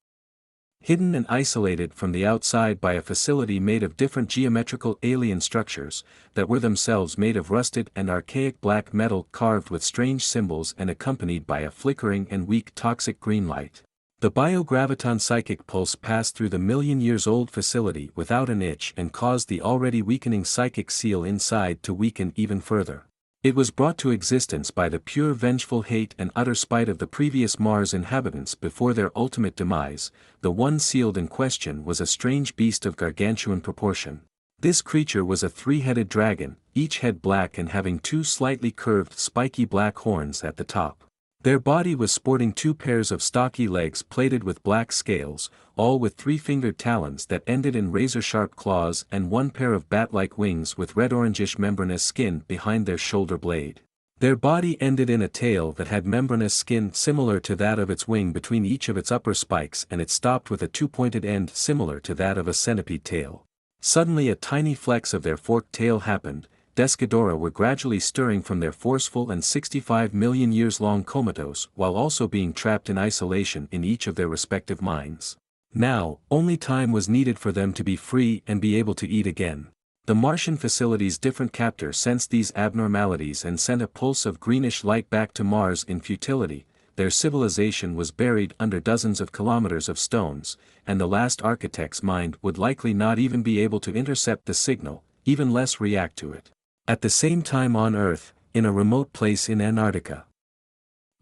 hidden and isolated from the outside by a facility made of different geometrical alien structures, that were themselves made of rusted and archaic black metal carved with strange symbols and accompanied by a flickering and weak toxic green light. The biograviton psychic pulse passed through the million-years-old facility without an itch and caused the already weakening psychic seal inside to weaken even further. It was brought to existence by the pure vengeful hate and utter spite of the previous Mars inhabitants before their ultimate demise. The one sealed in question was a strange beast of gargantuan proportion. This creature was a three-headed dragon, each head black and having two slightly curved spiky black horns at the top. Their body was sporting two pairs of stocky legs plated with black scales, all with three-fingered talons that ended in razor-sharp claws and one pair of bat-like wings with red-orangish membranous skin behind their shoulder blade. Their body ended in a tail that had membranous skin similar to that of its wing between each of its upper spikes, and it stopped with a two-pointed end similar to that of a centipede tail. Suddenly a tiny flex of their forked tail happened. Descadora were gradually stirring from their forceful and 65 million years long comatose while also being trapped in isolation in each of their respective minds. Now, only time was needed for them to be free and be able to eat again. The Martian facility's different captor sensed these abnormalities and sent a pulse of greenish light back to Mars in futility. Their civilization was buried under dozens of kilometers of stones, and the last architect's mind would likely not even be able to intercept the signal, even less react to it. At the same time on Earth, in a remote place in Antarctica,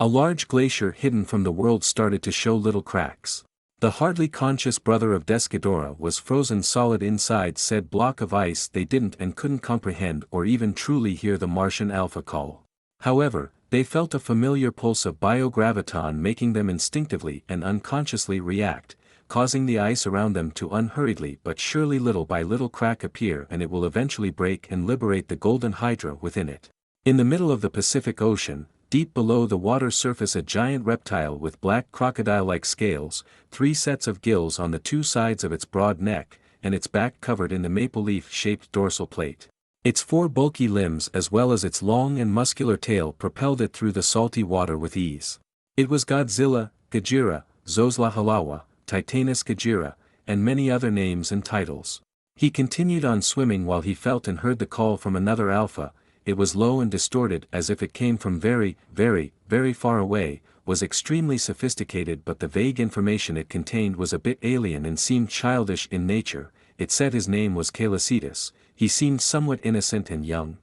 a large glacier hidden from the world started to show little cracks. The hardly conscious brother of Descadora was frozen solid inside said block of ice. They didn't and couldn't comprehend or even truly hear the Martian alpha call. However, they felt a familiar pulse of biograviton making them instinctively and unconsciously react, causing the ice around them to unhurriedly but surely little by little crack appear, and it will eventually break and liberate the golden hydra within it. In the middle of the Pacific Ocean, deep below the water surface, a giant reptile with black crocodile-like scales, 3 sets of gills on the 2 sides of its broad neck, and its back covered in the maple leaf-shaped dorsal plate. Its 4 bulky limbs as well as its long and muscular tail propelled it through the salty water with ease. It was Godzilla, Gajira, Zoslahalawa, Titanus Gajira, and many other names and titles. He continued on swimming while he felt and heard the call from another alpha. It was low and distorted as if it came from very, very, very far away, was extremely sophisticated, but the vague information it contained was a bit alien and seemed childish in nature. It said his name was Calicitus, he seemed somewhat innocent and young.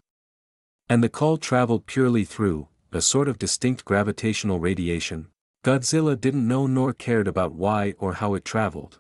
And the call traveled purely through a sort of distinct gravitational radiation. Godzilla didn't know nor cared about why or how it traveled.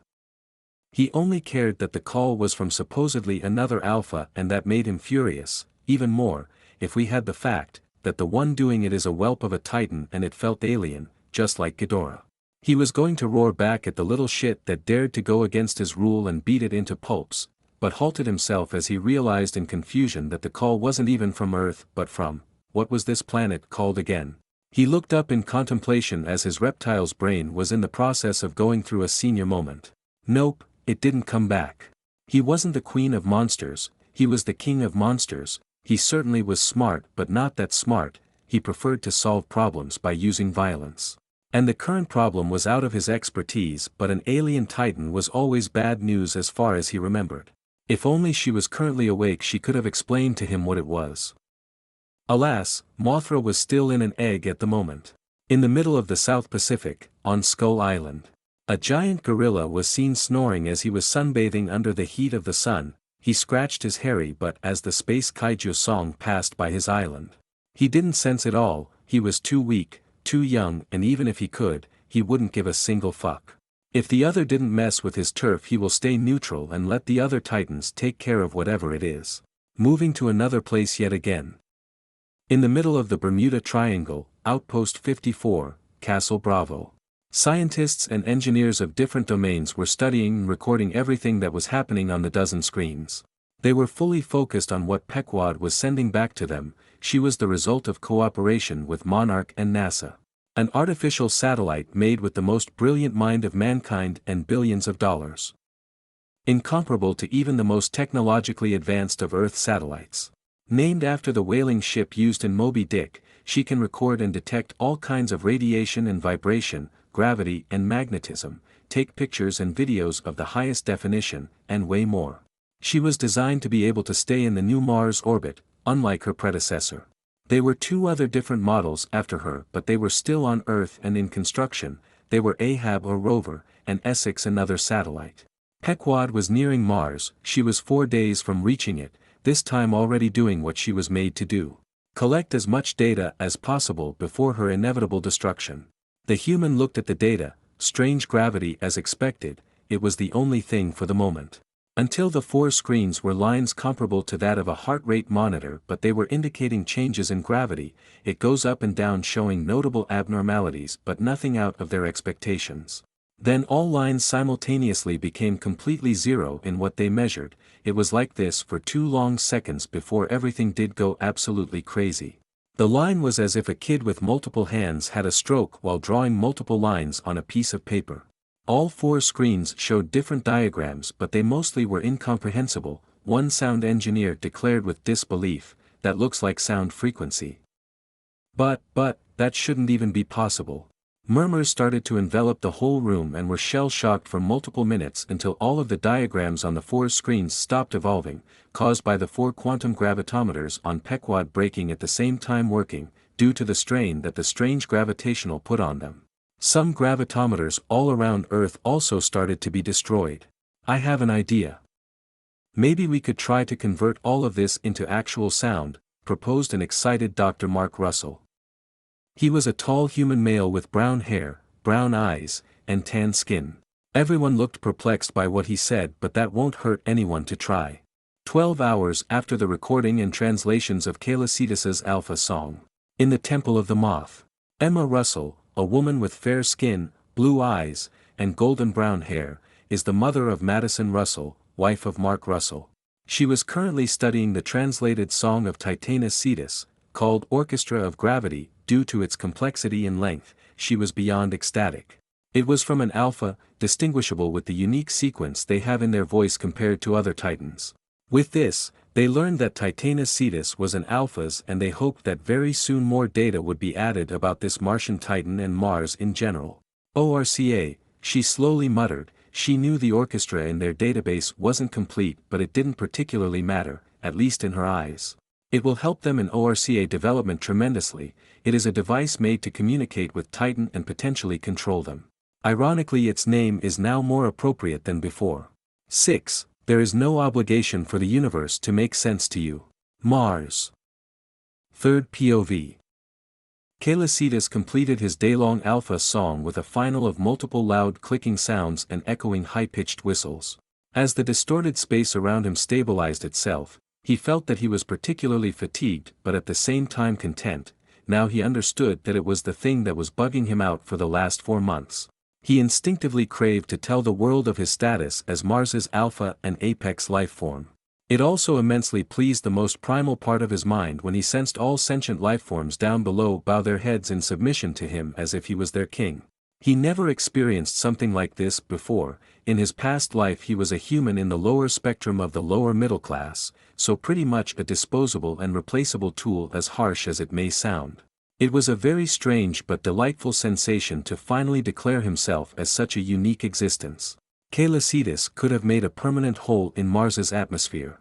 He only cared that the call was from supposedly another alpha, and that made him furious, even more, if we had the fact that the one doing it is a whelp of a titan and it felt alien, just like Ghidorah. He was going to roar back at the little shit that dared to go against his rule and beat it into pulps, but halted himself as he realized in confusion that the call wasn't even from Earth but from, what was this planet called again? He looked up in contemplation as his reptile's brain was in the process of going through a senior moment. Nope, it didn't come back. He wasn't the queen of monsters, he was the king of monsters. He certainly was smart but not that smart. He preferred to solve problems by using violence. And the current problem was out of his expertise, but an alien titan was always bad news as far as he remembered. If only she was currently awake she could have explained to him what it was. Alas, Mothra was still in an egg at the moment. In the middle of the South Pacific, on Skull Island, a giant gorilla was seen snoring as he was sunbathing under the heat of the sun. He scratched his hairy butt as the space kaiju song passed by his island. He didn't sense it all, he was too weak, too young, and even if he could, he wouldn't give a single fuck. If the other didn't mess with his turf he will stay neutral and let the other titans take care of whatever it is. Moving to another place yet again. In the middle of the Bermuda Triangle, Outpost 54, Castle Bravo. Scientists and engineers of different domains were studying and recording everything that was happening on the dozen screens. They were fully focused on what Pequod was sending back to them. She was the result of cooperation with Monarch and NASA. An artificial satellite made with the most brilliant mind of mankind and billions of dollars. Incomparable to even the most technologically advanced of Earth satellites. Named after the whaling ship used in Moby Dick, she can record and detect all kinds of radiation and vibration, gravity and magnetism, take pictures and videos of the highest definition, and way more. She was designed to be able to stay in the new Mars orbit, unlike her predecessor. There were 2 other different models after her, but they were still on Earth and in construction. They were Ahab or Rover, and Essex another satellite. Pequod was nearing Mars, she was 4 days from reaching it, this time already doing what she was made to do. Collect as much data as possible before her inevitable destruction. The human looked at the data, strange gravity as expected, it was the only thing for the moment. Until the 4 screens were lines comparable to that of a heart rate monitor, but they were indicating changes in gravity, it goes up and down showing notable abnormalities but nothing out of their expectations. Then all lines simultaneously became completely zero in what they measured. It was like this for 2 long seconds before everything did go absolutely crazy. The line was as if a kid with multiple hands had a stroke while drawing multiple lines on a piece of paper. All 4 screens showed different diagrams, but they mostly were incomprehensible. One sound engineer declared with disbelief, "That looks like sound frequency. But, that shouldn't even be possible." Murmurs started to envelop the whole room and were shell-shocked for multiple minutes until all of the diagrams on the 4 screens stopped evolving, caused by the 4 quantum gravitometers on Pequod breaking at the same time working, due to the strain that the strange gravitational put on them. Some gravitometers all around Earth also started to be destroyed. "I have an idea. Maybe we could try to convert all of this into actual sound," proposed an excited Dr. Mark Russell. He was a tall human male with brown hair, brown eyes, and tan skin. Everyone looked perplexed by what he said, but that won't hurt anyone to try. 12 hours after the recording and translations of Kaylacidis's Alpha song, in the Temple of the Moth, Emma Russell, a woman with fair skin, blue eyes, and golden brown hair, is the mother of Madison Russell, wife of Mark Russell. She was currently studying the translated song of Titanus Cetus, called Orchestra of Gravity. Due to its complexity and length, she was beyond ecstatic. It was from an alpha, distinguishable with the unique sequence they have in their voice compared to other titans. With this, they learned that Titanus Cetus was an alphas, and they hoped that very soon more data would be added about this Martian titan and Mars in general. "ORCA," she slowly muttered. She knew the orchestra in their database wasn't complete, but it didn't particularly matter, at least in her eyes. It will help them in ORCA development tremendously. It is a device made to communicate with Titan and potentially control them. Ironically, its name is now more appropriate than before. 6. There is no obligation for the universe to make sense to you. Mars. Third POV. Kaylacidis completed his day-long alpha song with a final of multiple loud clicking sounds and echoing high-pitched whistles. As the distorted space around him stabilized itself, he felt that he was particularly fatigued but at the same time content. Now he understood that it was the thing that was bugging him out for the last 4 months. He instinctively craved to tell the world of his status as Mars's alpha and apex lifeform. It also immensely pleased the most primal part of his mind when he sensed all sentient lifeforms down below bow their heads in submission to him as if he was their king. He never experienced something like this before. In his past life he was a human in the lower spectrum of the lower middle class, so pretty much a disposable and replaceable tool, as harsh as it may sound. It was a very strange but delightful sensation to finally declare himself as such a unique existence. Kaylacidis could have made a permanent hole in Mars's atmosphere.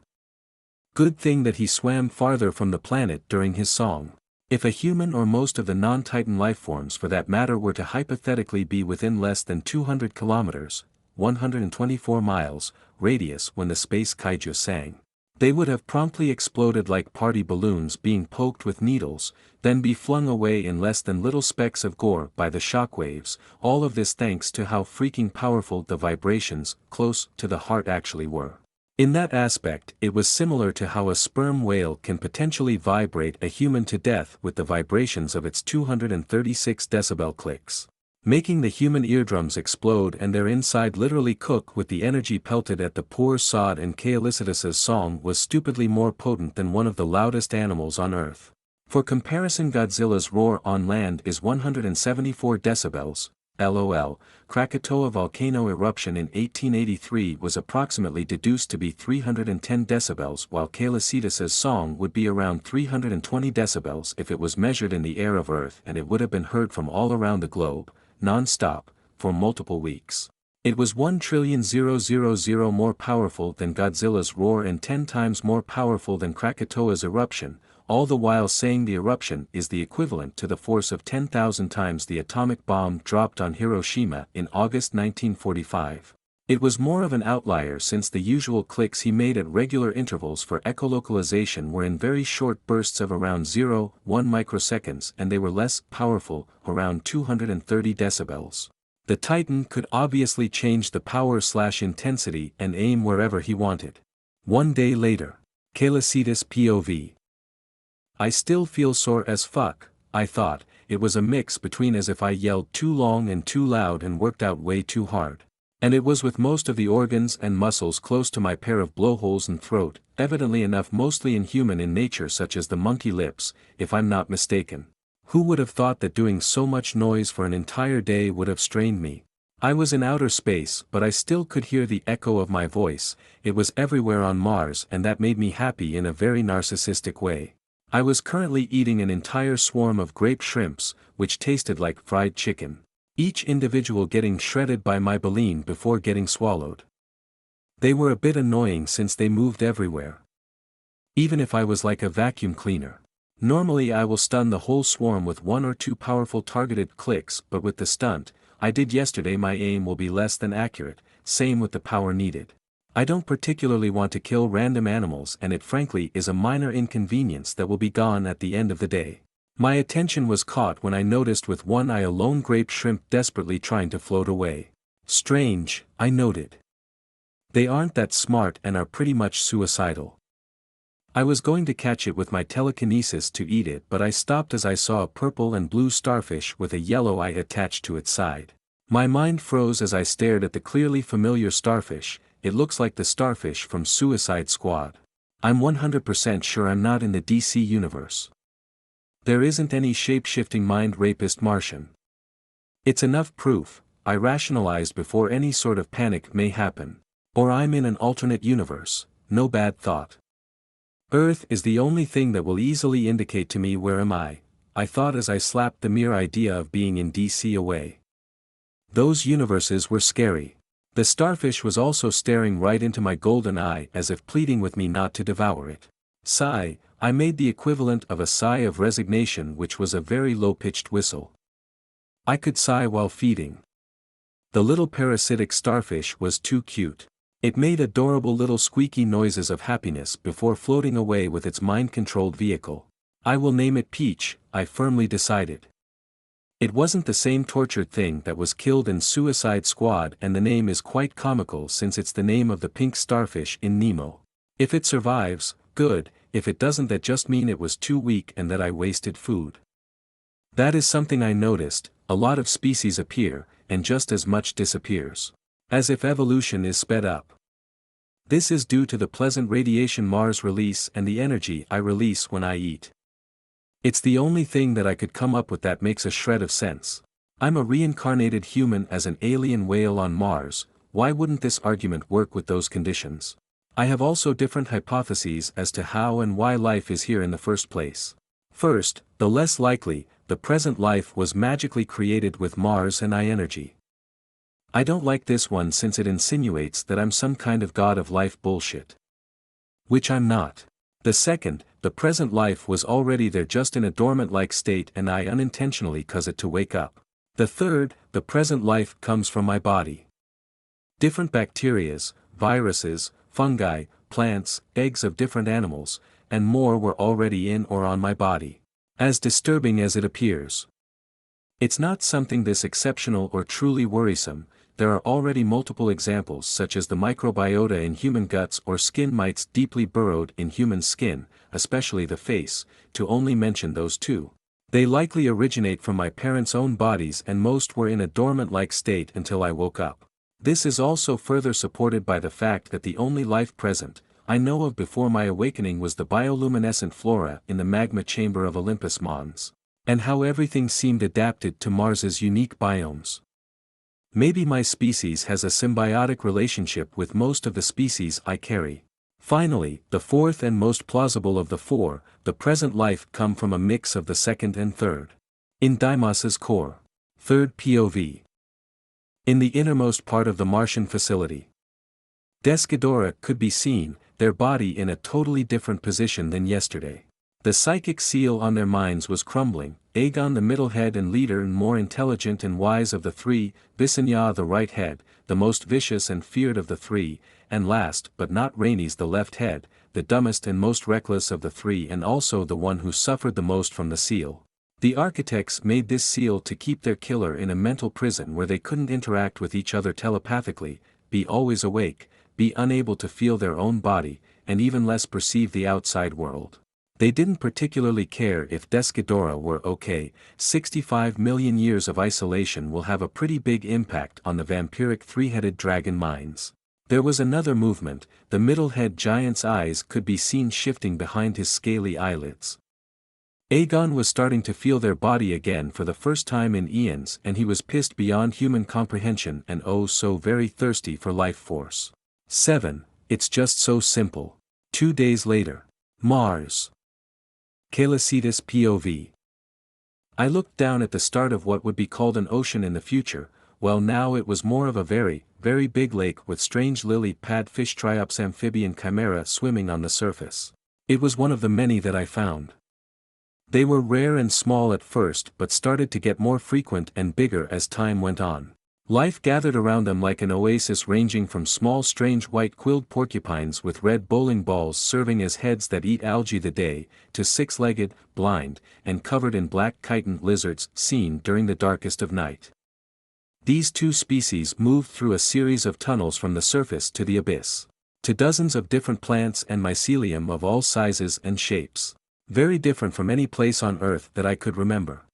Good thing that he swam farther from the planet during his song. If a human or most of the non-Titan lifeforms for that matter were to hypothetically be within less than 200 kilometers, 124 miles, radius when the space kaiju sang, they would have promptly exploded like party balloons being poked with needles, then be flung away in less than little specks of gore by the shockwaves, all of this thanks to how freaking powerful the vibrations, close to the heart, actually were. In that aspect, it was similar to how a sperm whale can potentially vibrate a human to death with the vibrations of its 236 decibel clicks, making the human eardrums explode and their inside literally cook with the energy pelted at the poor sod. And Kaylacidis's song was stupidly more potent than one of the loudest animals on Earth. For comparison, Godzilla's roar on land is 174 decibels, LOL. Krakatoa volcano eruption in 1883 was approximately deduced to be 310 decibels, while Kaylacidis's song would be around 320 decibels if it was measured in the air of Earth, and it would have been heard from all around the globe, non-stop, for multiple weeks. It was 1,000,000 more powerful than Godzilla's roar and 10 times more powerful than Krakatoa's eruption, all the while saying the eruption is the equivalent to the force of 10,000 times the atomic bomb dropped on Hiroshima in August 1945. It was more of an outlier since the usual clicks he made at regular intervals for echolocalization were in very short bursts of around 0.1 microseconds and they were less powerful, around 230 decibels. The Titan could obviously change the power/intensity and aim wherever he wanted. One day later. Calicitus POV. I still feel sore as fuck, I thought. It was a mix between as if I yelled too long and too loud and worked out way too hard. And it was with most of the organs and muscles close to my pair of blowholes and throat, evidently enough mostly inhuman in nature such as the monkey lips, if I'm not mistaken. Who would have thought that doing so much noise for an entire day would have strained me? I was in outer space but I still could hear the echo of my voice, it was everywhere on Mars and that made me happy in a very narcissistic way. I was currently eating an entire swarm of grape shrimps, which tasted like fried chicken. Each individual getting shredded by my baleen before getting swallowed. They were a bit annoying since they moved everywhere. Even if I was like a vacuum cleaner. Normally I will stun the whole swarm with 1 or 2 powerful targeted clicks, but with the stunt I did yesterday my aim will be less than accurate, same with the power needed. I don't particularly want to kill random animals and it frankly is a minor inconvenience that will be gone at the end of the day. My attention was caught when I noticed with one eye a lone grape shrimp desperately trying to float away. Strange, I noted. They aren't that smart and are pretty much suicidal. I was going to catch it with my telekinesis to eat it but I stopped as I saw a purple and blue starfish with a yellow eye attached to its side. My mind froze as I stared at the clearly familiar starfish, it looks like the starfish from Suicide Squad. I'm 100% sure I'm not in the DC universe. There isn't any shape-shifting mind-rapist Martian. It's enough proof, I rationalized before any sort of panic may happen. Or I'm in an alternate universe, no bad thought. Earth is the only thing that will easily indicate to me where am I thought as I slapped the mere idea of being in DC away. Those universes were scary. The starfish was also staring right into my golden eye as if pleading with me not to devour it. Sigh, I made the equivalent of a sigh of resignation which was a very low-pitched whistle. I could sigh while feeding. The little parasitic starfish was too cute. It made adorable little squeaky noises of happiness before floating away with its mind-controlled vehicle. I will name it Peach, I firmly decided. It wasn't the same tortured thing that was killed in Suicide Squad and the name is quite comical since it's the name of the pink starfish in Nemo. If it survives, good, if it doesn't that just mean it was too weak and that I wasted food. That is something I noticed, a lot of species appear, and just as much disappears. As if evolution is sped up. This is due to the pleasant radiation Mars release and the energy I release when I eat. It's the only thing that I could come up with that makes a shred of sense. I'm a reincarnated human as an alien whale on Mars, why wouldn't this argument work with those conditions? I have also different hypotheses as to how and why life is here in the first place. First, the less likely, the present life was magically created with Mars and I energy. I don't like this one since it insinuates that I'm some kind of god of life bullshit. Which I'm not. The second, the present life was already there just in a dormant-like state and I unintentionally cause it to wake up. The third, the present life comes from my body. Different bacterias, viruses, fungi, plants, eggs of different animals, and more were already in or on my body. As disturbing as it appears. It's not something this exceptional or truly worrisome. There are already multiple examples such as the microbiota in human guts or skin mites deeply burrowed in human skin, especially the face, to only mention those two. They likely originate from my parents' own bodies and most were in a dormant-like state until I woke up. This is also further supported by the fact that the only life present, I know of before my awakening was the bioluminescent flora in the magma chamber of Olympus Mons. And how everything seemed adapted to Mars's unique biomes. Maybe my species has a symbiotic relationship with most of the species I carry. Finally, the fourth and most plausible of the four, the present life come from a mix of the second and third. In Deimos's core. Third POV. In the innermost part of the Martian facility. Desghidorah could be seen, their body in a totally different position than yesterday. The psychic seal on their minds was crumbling, Aegon the middle head and leader and more intelligent and wise of the three, Visenya the right head, the most vicious and feared of the three, and last but not Rhaenys the left head, the dumbest and most reckless of the three and also the one who suffered the most from the seal. The architects made this seal to keep their killer in a mental prison where they couldn't interact with each other telepathically, be always awake, be unable to feel their own body, and even less perceive the outside world. They didn't particularly care if Desghidorah were okay. 65 million years of isolation will have a pretty big impact on the vampiric three-headed dragon minds. There was another movement, the middle-head giant's eyes could be seen shifting behind his scaly eyelids. Aegon was starting to feel their body again for the first time in eons and he was pissed beyond human comprehension and oh so very thirsty for life force. 7. It's just so simple. 2 days later. Mars. Calacetus POV. I looked down at the start of what would be called an ocean in the future, well now it was more of a very, very big lake with strange lily-pad fish triops amphibian chimera swimming on the surface. It was one of the many that I found. They were rare and small at first but started to get more frequent and bigger as time went on. Life gathered around them like an oasis ranging from small strange white-quilled porcupines with red bowling balls serving as heads that eat algae the day, to six-legged, blind, and covered in black chitin lizards seen during the darkest of night. These two species moved through a series of tunnels from the surface to the abyss. To dozens of different plants and mycelium of all sizes and shapes. Very different from any place on Earth that I could remember.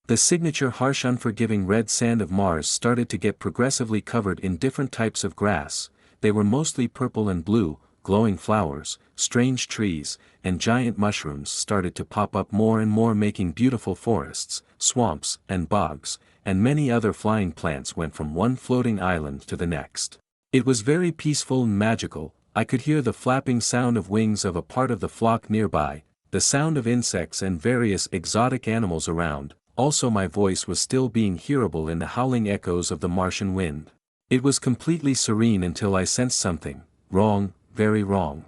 The signature harsh unforgiving red sand of Mars started to get progressively covered in different types of grass. They were mostly purple and blue, glowing flowers, strange trees, and giant mushrooms started to pop up more and more making beautiful forests, swamps, and bogs, and many other flying plants went from one floating island to the next. It was very peaceful and magical. I could hear the flapping sound of wings of a part of the flock nearby, the sound of insects and various exotic animals around. Also my voice was still being hearable in the howling echoes of the Martian wind. It was completely serene until I sensed something, wrong, very wrong.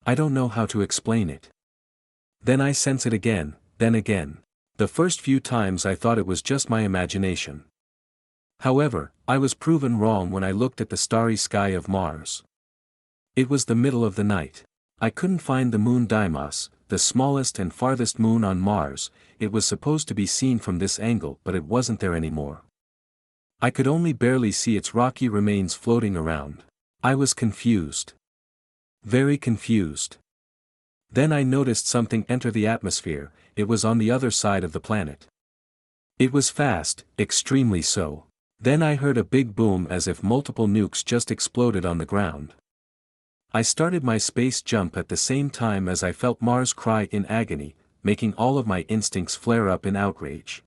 I don't know how to explain it. Then I sense it again, then again. The first few times I thought it was just my imagination. However, I was proven wrong when I looked at the starry sky of Mars. It was the middle of the night. I couldn't find the moon Deimos, the smallest and farthest moon on Mars. It was supposed to be seen from this angle but it wasn't there anymore. I could only barely see its rocky remains floating around. I was confused. Very confused. Then I noticed something enter the atmosphere. It was on the other side of the planet. It was fast, extremely so. Then I heard a big boom as if multiple nukes just exploded on the ground. I started my space jump at the same time as I felt Mars cry in agony, making all of my instincts flare up in outrage.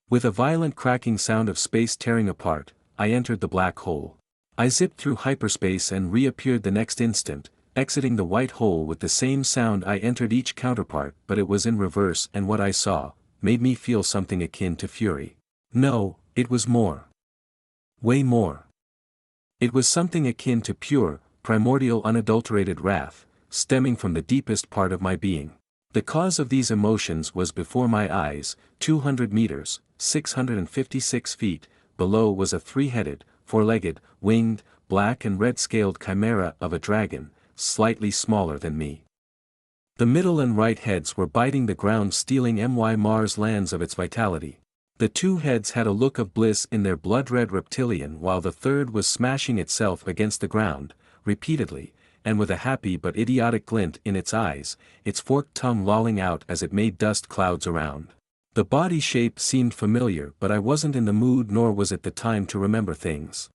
With a violent cracking sound of space tearing apart, I entered the black hole. I zipped through hyperspace and reappeared the next instant, exiting the white hole with the same sound I entered each counterpart, but it was in reverse and what I saw made me feel something akin to fury. No, it was more. Way more. It was something akin to pure, primordial unadulterated wrath, stemming from the deepest part of my being. The cause of these emotions was before my eyes. 200 meters, 656 feet, below was a three-headed, four-legged, winged, black and red-scaled chimera of a dragon, slightly smaller than me. The middle and right heads were biting the ground stealing Mars lands of its vitality. The two heads had a look of bliss in their blood-red reptilian while the third was smashing itself against the ground, repeatedly, and with a happy but idiotic glint in its eyes, its forked tongue lolling out as it made dust clouds around. The body shape seemed familiar but I wasn't in the mood nor was it the time to remember things.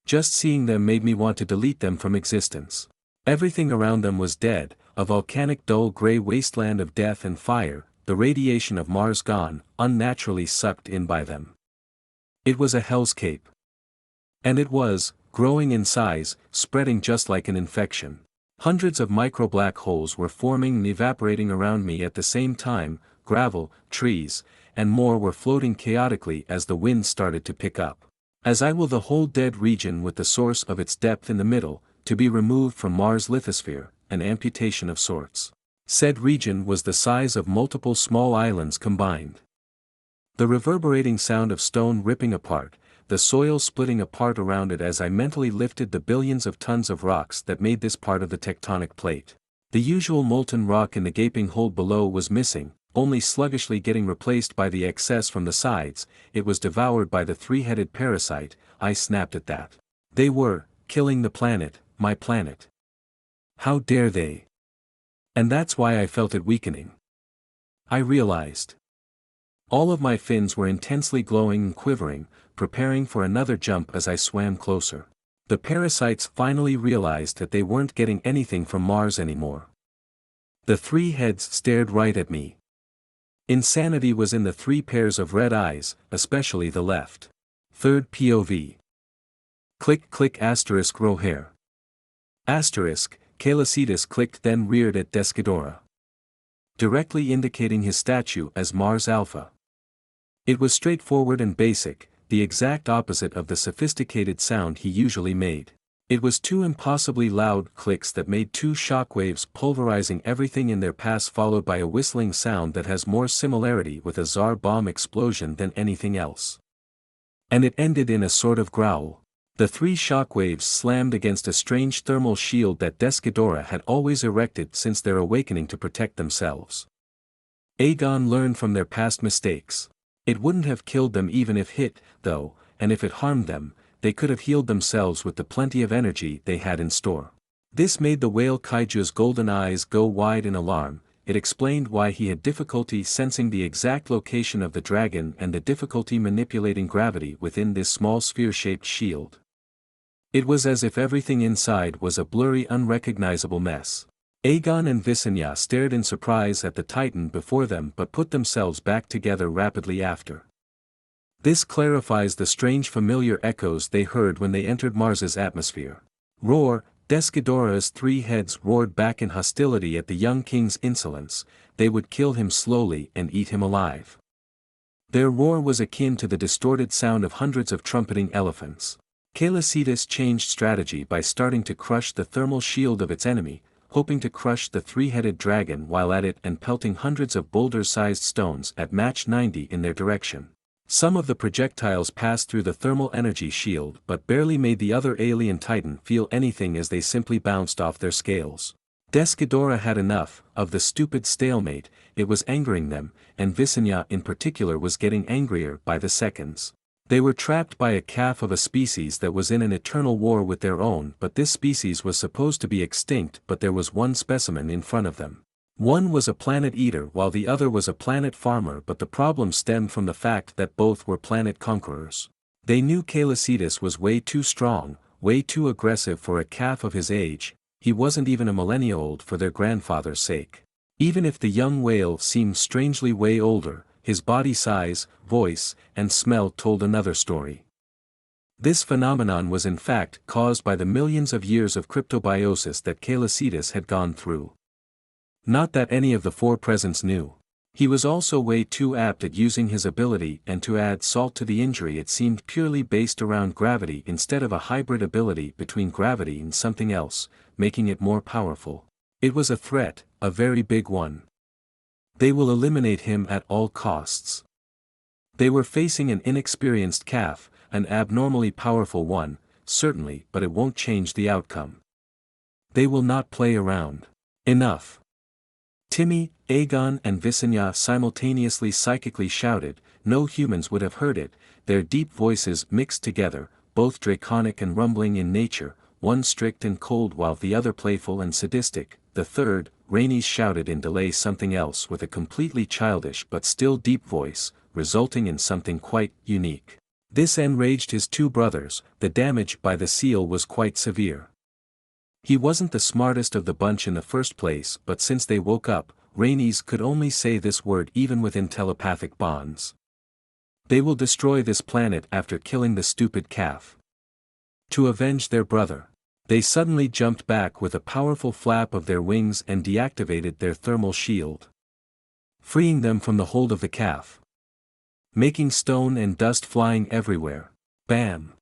Just seeing them made me want to delete them from existence. Everything around them was dead, a volcanic dull gray wasteland of death and fire, the radiation of Mars gone, unnaturally sucked in by them. It was a hellscape. And it was, growing in size, spreading just like an infection. Hundreds of micro-black holes were forming and evaporating around me at the same time, gravel, trees, and more were floating chaotically as the wind started to pick up. As I will the whole dead region with the source of its depth in the middle, to be removed from Mars' lithosphere, an amputation of sorts. Said region was the size of multiple small islands combined. The reverberating sound of stone ripping apart, the soil splitting apart around it as I mentally lifted the billions of tons of rocks that made this part of the tectonic plate. The usual molten rock in the gaping hole below was missing, only sluggishly getting replaced by the excess from the sides. It was devoured by the three-headed parasite. I snapped at that. They were killing the planet, my planet. How dare they? And that's why I felt it weakening. I realized. All of my fins were intensely glowing and quivering, preparing for another jump as I swam closer. The parasites finally realized that they weren't getting anything from Mars anymore. The three heads stared right at me. Insanity was in the three pairs of red eyes, especially the left. Third POV. Click click asterisk row hair. Asterisk, Calicitus clicked then reared at Descadora. Directly indicating his statue as Mars Alpha. It was straightforward and basic, the exact opposite of the sophisticated sound he usually made. It was two impossibly loud clicks that made two shockwaves pulverizing everything in their path, followed by a whistling sound that has more similarity with a Tsar bomb explosion than anything else. And it ended in a sort of growl. The three shockwaves slammed against a strange thermal shield that Descadora had always erected since their awakening to protect themselves. Aegon learned from their past mistakes. It wouldn't have killed them even if hit, though, and if it harmed them, they could have healed themselves with the plenty of energy they had in store. This made the whale kaiju's golden eyes go wide in alarm. It explained why he had difficulty sensing the exact location of the dragon and the difficulty manipulating gravity within this small sphere-shaped shield. It was as if everything inside was a blurry, unrecognizable mess. Aegon and Visenya stared in surprise at the Titan before them but put themselves back together rapidly after. This clarifies the strange familiar echoes they heard when they entered Mars's atmosphere. Roar, Descadora's three heads roared back in hostility at the young king's insolence. They would kill him slowly and eat him alive. Their roar was akin to the distorted sound of hundreds of trumpeting elephants. Calicitus changed strategy by starting to crush the thermal shield of its enemy, hoping to crush the three-headed dragon while at it and pelting hundreds of boulder-sized stones at match 90 in their direction. Some of the projectiles passed through the thermal energy shield but barely made the other alien titan feel anything as they simply bounced off their scales. Descadora had enough of the stupid stalemate. It was angering them, and Visenya in particular was getting angrier by the seconds. They were trapped by a calf of a species that was in an eternal war with their own, but this species was supposed to be extinct, but there was one specimen in front of them. One was a planet eater while the other was a planet farmer, but the problem stemmed from the fact that both were planet conquerors. They knew Calicitus was way too strong, way too aggressive for a calf of his age. He wasn't even a millennia old for their grandfather's sake. Even if the young whale seemed strangely way older, his body size, voice, and smell told another story. This phenomenon was in fact caused by the millions of years of cryptobiosis that Calicitus had gone through. Not that any of the four presents knew. He was also way too apt at using his ability, and to add salt to the injury it seemed purely based around gravity instead of a hybrid ability between gravity and something else, making it more powerful. It was a threat, a very big one. They will eliminate him at all costs. They were facing an inexperienced calf, an abnormally powerful one, certainly, but it won't change the outcome. They will not play around. Enough. Timmy, Aegon and Visenya simultaneously psychically shouted. No humans would have heard it, their deep voices mixed together, both draconic and rumbling in nature, one strict and cold while the other playful and sadistic. The third, Rhaenys, shouted in delay something else with a completely childish but still deep voice, resulting in something quite unique. This enraged his two brothers. The damage by the seal was quite severe. He wasn't the smartest of the bunch in the first place, but since they woke up, Rhaenys could only say this word even within telepathic bonds. They will destroy this planet after killing the stupid calf. To avenge their brother. They suddenly jumped back with a powerful flap of their wings and deactivated their thermal shield, freeing them from the hold of the calf, making stone and dust flying everywhere. Bam!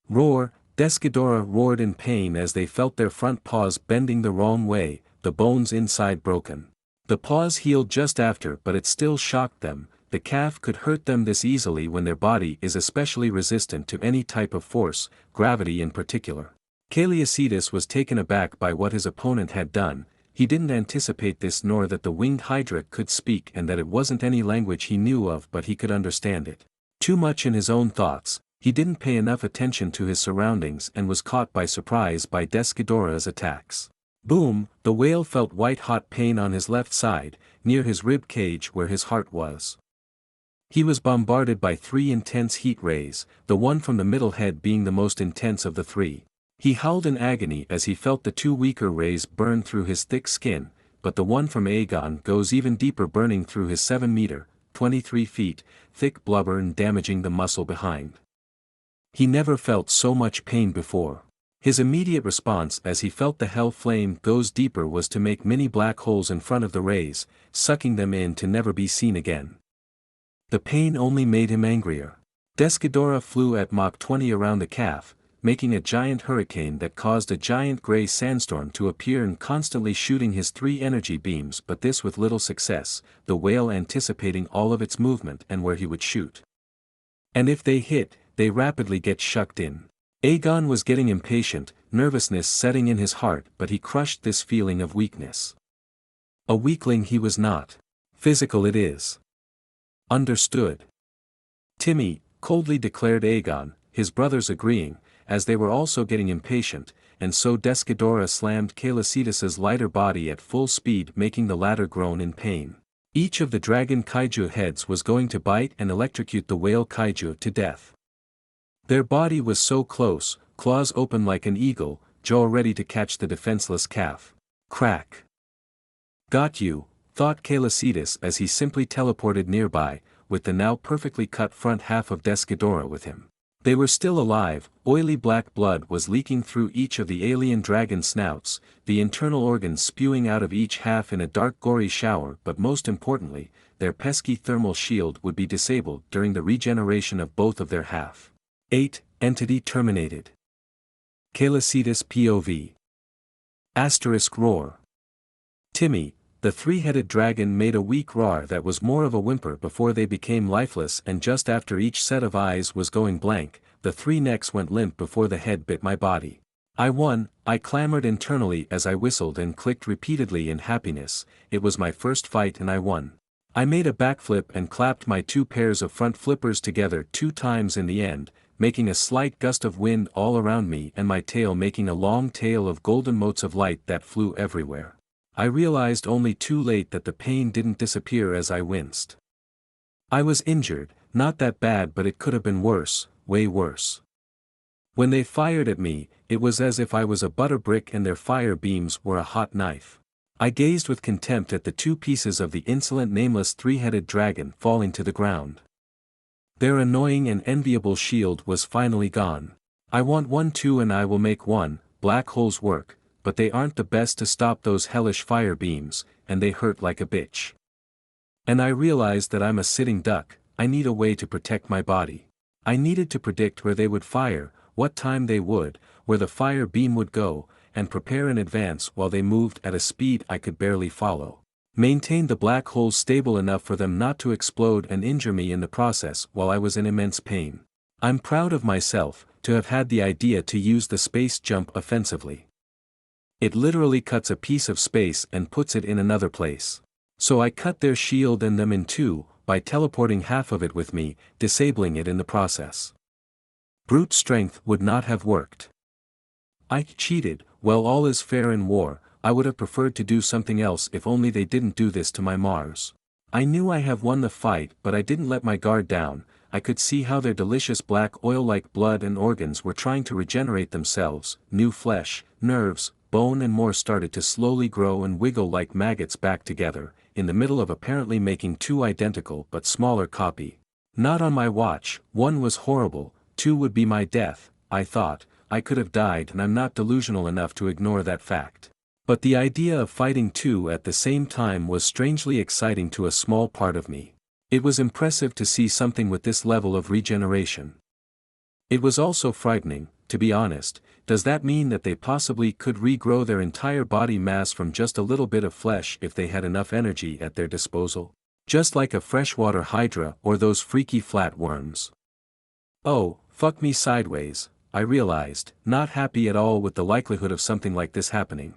Roar! Descadora roared in pain as they felt their front paws bending the wrong way. the bones inside broken. The paws healed just after, but it still shocked them. The calf could hurt them this easily when their body is especially resistant to any type of force, gravity in particular. Calliacetus was taken aback by what his opponent had done. He didn't anticipate this, nor that the winged hydra could speak, and that it wasn't any language he knew of, but he could understand it. Too much in his own thoughts, he didn't pay enough attention to his surroundings and was caught by surprise by Descadora's attacks. Boom! The whale felt white-hot pain on his left side, near his rib cage where his heart was. He was bombarded by 3 intense heat rays, the one from the middle head being the most intense of the 3. He howled in agony as he felt the 2 weaker rays burn through his thick skin, but the one from Aegon goes even deeper, burning through his 7-meter, 23 feet, thick blubber and damaging the muscle behind. He never felt so much pain before. His immediate response as he felt the hell flame goes deeper was to make many black holes in front of the rays, sucking them in to never be seen again. The pain only made him angrier. Descadora flew at Mach 20 around the calf, making a giant hurricane that caused a giant gray sandstorm to appear and constantly shooting his 3 energy beams, but this with little success, the whale anticipating all of its movement and where he would shoot. And if they hit, they rapidly get shucked in. Aegon was getting impatient, nervousness setting in his heart, but he crushed this feeling of weakness. A weakling he was not. Physical it is. Understood. Timmy, coldly declared Aegon, his brothers agreeing, as they were also getting impatient, and so Descadora slammed Callicetus's lighter body at full speed, making the latter groan in pain. Each of the dragon kaiju heads was going to bite and electrocute the whale kaiju to death. Their body was so close, claws open like an eagle, jaw ready to catch the defenseless calf. Crack. Got you, thought Callicetus as he simply teleported nearby, with the now perfectly cut front half of Descadora with him. They were still alive, oily black blood was leaking through each of the alien dragon snouts, the internal organs spewing out of each half in a dark gory shower, but most importantly, their pesky thermal shield would be disabled during the regeneration of both of their half. 8. Entity terminated. Callicetus POV. Asterisk roar. Timmy, the 3-headed dragon, made a weak roar that was more of a whimper before they became lifeless, and just after each set of eyes was going blank, the 3 necks went limp before the head bit my body. I won, I clamored internally as I whistled and clicked repeatedly in happiness. It was my first fight and I won. I made a backflip and clapped my 2 pairs of front flippers together 2 times in the end, making a slight gust of wind all around me and my tail making a long tail of golden motes of light that flew everywhere. I realized only too late that the pain didn't disappear as I winced. I was injured, not that bad, but it could have been worse, way worse. When they fired at me, it was as if I was a butter brick and their fire beams were a hot knife. I gazed with contempt at the 2 pieces of the insolent nameless 3-headed dragon falling to the ground. Their annoying and enviable shield was finally gone. I want one too, and I will make one. Black holes work, but they aren't the best to stop those hellish fire beams, and they hurt like a bitch. And I realized that I'm a sitting duck. I need a way to protect my body. I needed to predict where they would fire, what time they would, where the fire beam would go, and prepare in advance while they moved at a speed I could barely follow. Maintain the black holes stable enough for them not to explode and injure me in the process while I was in immense pain. I'm proud of myself, to have had the idea to use the space jump offensively. It literally cuts a piece of space and puts it in another place. So I cut their shield and them in 2, by teleporting half of it with me, disabling it in the process. Brute strength would not have worked. I cheated. Well, all is fair in war. I would have preferred to do something else if only they didn't do this to my Mars. I knew I have won the fight, but I didn't let my guard down. I could see how their delicious black oil-like blood and organs were trying to regenerate themselves. New flesh, nerves, bone and more started to slowly grow and wiggle like maggots back together, in the middle of apparently making 2 identical but smaller copy. Not on my watch. 1 was horrible, 2 would be my death, I thought. I could have died, and I'm not delusional enough to ignore that fact. But the idea of fighting 2 at the same time was strangely exciting to a small part of me. It was impressive to see something with this level of regeneration. It was also frightening, to be honest, does that mean that they possibly could regrow their entire body mass from just a little bit of flesh if they had enough energy at their disposal? Just like a freshwater hydra or those freaky flatworms. Oh, fuck me sideways, I realized, not happy at all with the likelihood of something like this happening.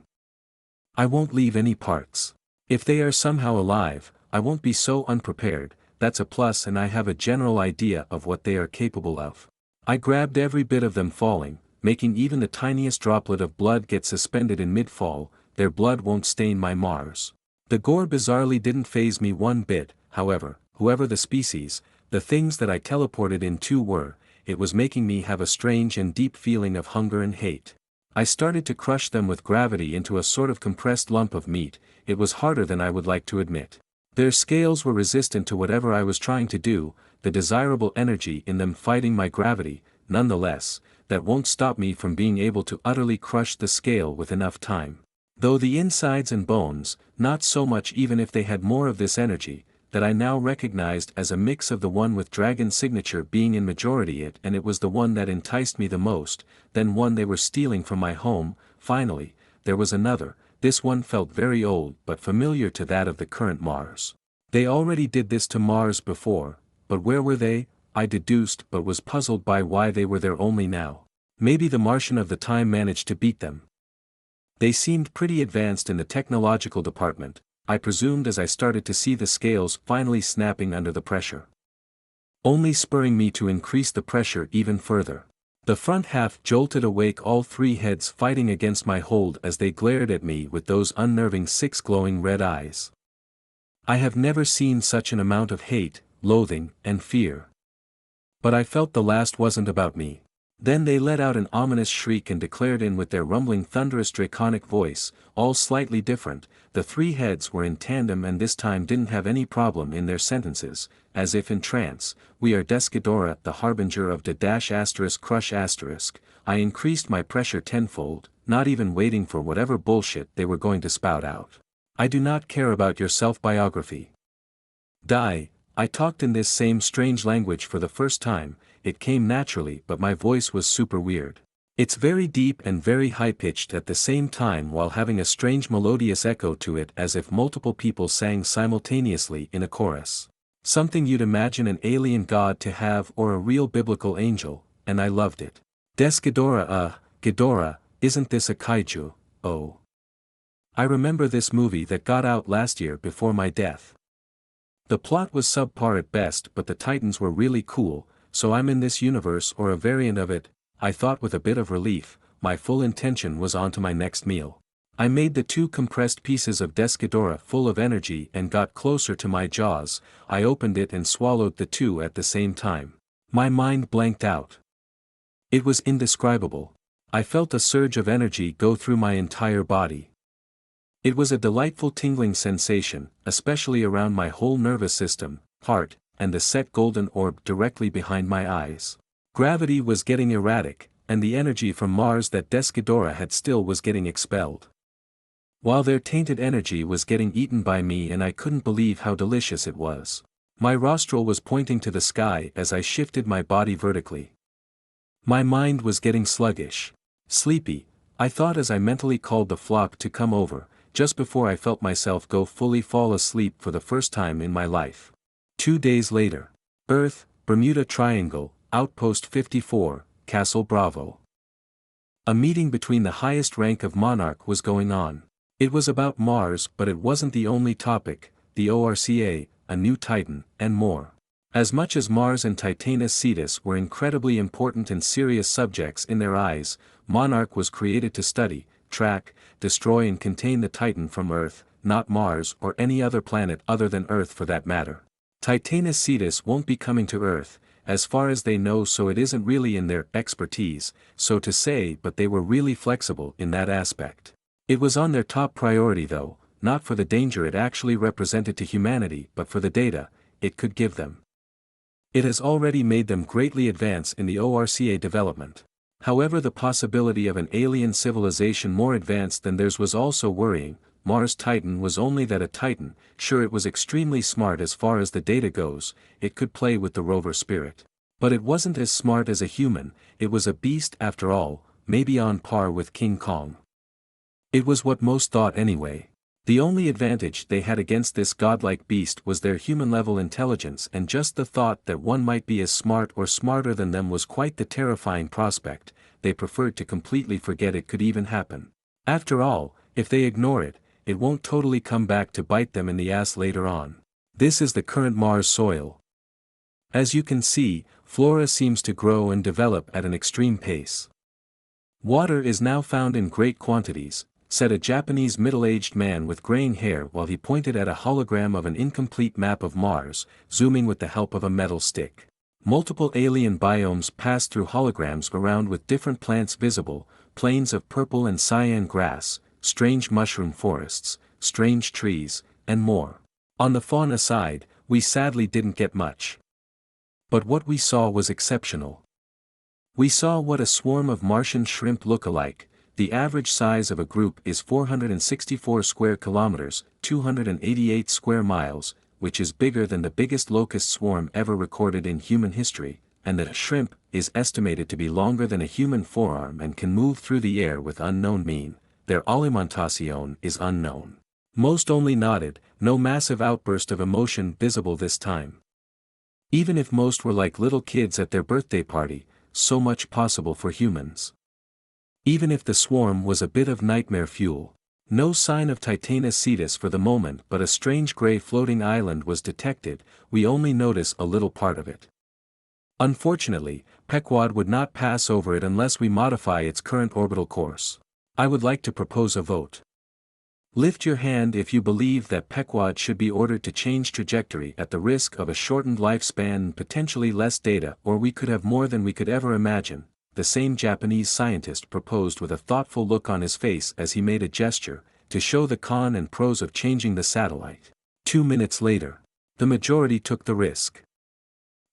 I won't leave any parts. If they are somehow alive, I won't be so unprepared, that's a plus, and I have a general idea of what they are capable of. I grabbed every bit of them falling, making even the tiniest droplet of blood get suspended in mid-fall. Their blood won't stain my Mars. The gore bizarrely didn't faze me one bit, however, whoever the species, the things that I teleported into were, it was making me have a strange and deep feeling of hunger and hate. I started to crush them with gravity into a sort of compressed lump of meat. It was harder than I would like to admit. Their scales were resistant to whatever I was trying to do, the desirable energy in them fighting my gravity. Nonetheless, that won't stop me from being able to utterly crush the scale with enough time. Though the insides and bones, not so much even if they had more of this energy, that I now recognized as a mix of the one with dragon signature being in majority it, and it was the one that enticed me the most, then one they were stealing from my home. Finally, there was another. This one felt very old but familiar to that of the current Mars. They already did this to Mars before, but where were they? I deduced, but was puzzled by why they were there only now. Maybe the Martian of the time managed to beat them. They seemed pretty advanced in the technological department, I presumed as I started to see the scales finally snapping under the pressure. Only spurring me to increase the pressure even further. The front half jolted awake, all three heads fighting against my hold as they glared at me with those unnerving 6 glowing red eyes. I have never seen such an amount of hate, loathing, and fear. But I felt the last wasn't about me. Then they let out an ominous shriek and declared in with their rumbling thunderous draconic voice, all slightly different. The three heads were in tandem and this time didn't have any problem in their sentences, as if in trance. We are Desghidorah, the harbinger of **crush**. I increased my pressure tenfold, not even waiting for whatever bullshit they were going to spout out. I do not care about your self-biography. Die. I talked in this same strange language for the first time. It came naturally, but my voice was super weird. It's very deep and very high-pitched at the same time while having a strange melodious echo to it, as if multiple people sang simultaneously in a chorus. Something you'd imagine an alien god to have or a real biblical angel, and I loved it. Desghidorah, Ghidorah, isn't this a kaiju? Oh. I remember this movie that got out last year before my death. The plot was subpar at best, but the Titans were really cool. So I'm in this universe or a variant of it, I thought with a bit of relief. My full intention was on to my next meal. I made the 2 compressed pieces of Desghidorah full of energy and got closer to my jaws. I opened it and swallowed the 2 at the same time. My mind blanked out. It was indescribable. I felt a surge of energy go through my entire body. It was a delightful tingling sensation, especially around my whole nervous system, heart, and the set golden orb directly behind my eyes. Gravity was getting erratic, and the energy from Mars that Desghidorah had still was getting expelled. While their tainted energy was getting eaten by me, and I couldn't believe how delicious it was. My rostral was pointing to the sky as I shifted my body vertically. My mind was getting sluggish. Sleepy, I thought as I mentally called the flock to come over, just before I felt myself fully fall asleep for the first time in my life. 2 days later. Earth, Bermuda Triangle, Outpost 54, Castle Bravo. A meeting between the highest rank of monarch was going on. It was about Mars, but it wasn't the only topic, the ORCA, a new Titan, and more. As much as Mars and Titanus Cetus were incredibly important and serious subjects in their eyes, Monarch was created to study, track, destroy and contain the Titan from Earth, not Mars or any other planet other than Earth for that matter. Titanus Cetus won't be coming to Earth, as far as they know, so it isn't really in their expertise, so to say, but they were really flexible in that aspect. It was on their top priority though, not for the danger it actually represented to humanity but for the data it could give them. It has already made them greatly advance in the ORCA development. However, the possibility of an alien civilization more advanced than theirs was also worrying. Mars Titan was only that, a Titan. Sure, it was extremely smart as far as the data goes, it could play with the rover spirit. But it wasn't as smart as a human, it was a beast after all, maybe on par with King Kong. It was what most thought anyway. The only advantage they had against this godlike beast was their human-level intelligence, and just the thought that one might be as smart or smarter than them was quite the terrifying prospect. They preferred to completely forget it could even happen. After all, if they ignore it, it won't totally come back to bite them in the ass later on. This is the current Mars soil. As you can see, flora seems to grow and develop at an extreme pace. Water is now found in great quantities, said a Japanese middle-aged man with graying hair while he pointed at a hologram of an incomplete map of Mars, zooming with the help of a metal stick. Multiple alien biomes pass through holograms around with different plants visible, plains of purple and cyan grass, strange mushroom forests, strange trees, and more. On the fauna side, we sadly didn't get much. But what we saw was exceptional. We saw what a swarm of Martian shrimp look alike. The average size of a group is 464 square kilometers, 288 square miles, which is bigger than the biggest locust swarm ever recorded in human history, and that a shrimp is estimated to be longer than a human forearm and can move through the air with unknown mean. Their alimentación is unknown. Most only nodded, no massive outburst of emotion visible this time. Even if most were like little kids at their birthday party, so much possible for humans. Even if the swarm was a bit of nightmare fuel. No sign of Titania cetus for the moment, but a strange gray floating island was detected. We only notice a little part of it. Unfortunately, Pequod would not pass over it unless we modify its current orbital course. I would like to propose a vote. Lift your hand if you believe that Pequod should be ordered to change trajectory at the risk of a shortened lifespan and potentially less data, or we could have more than we could ever imagine. The same Japanese scientist proposed with a thoughtful look on his face as he made a gesture, to show the con and pros of changing the satellite. 2 minutes later, the majority took the risk.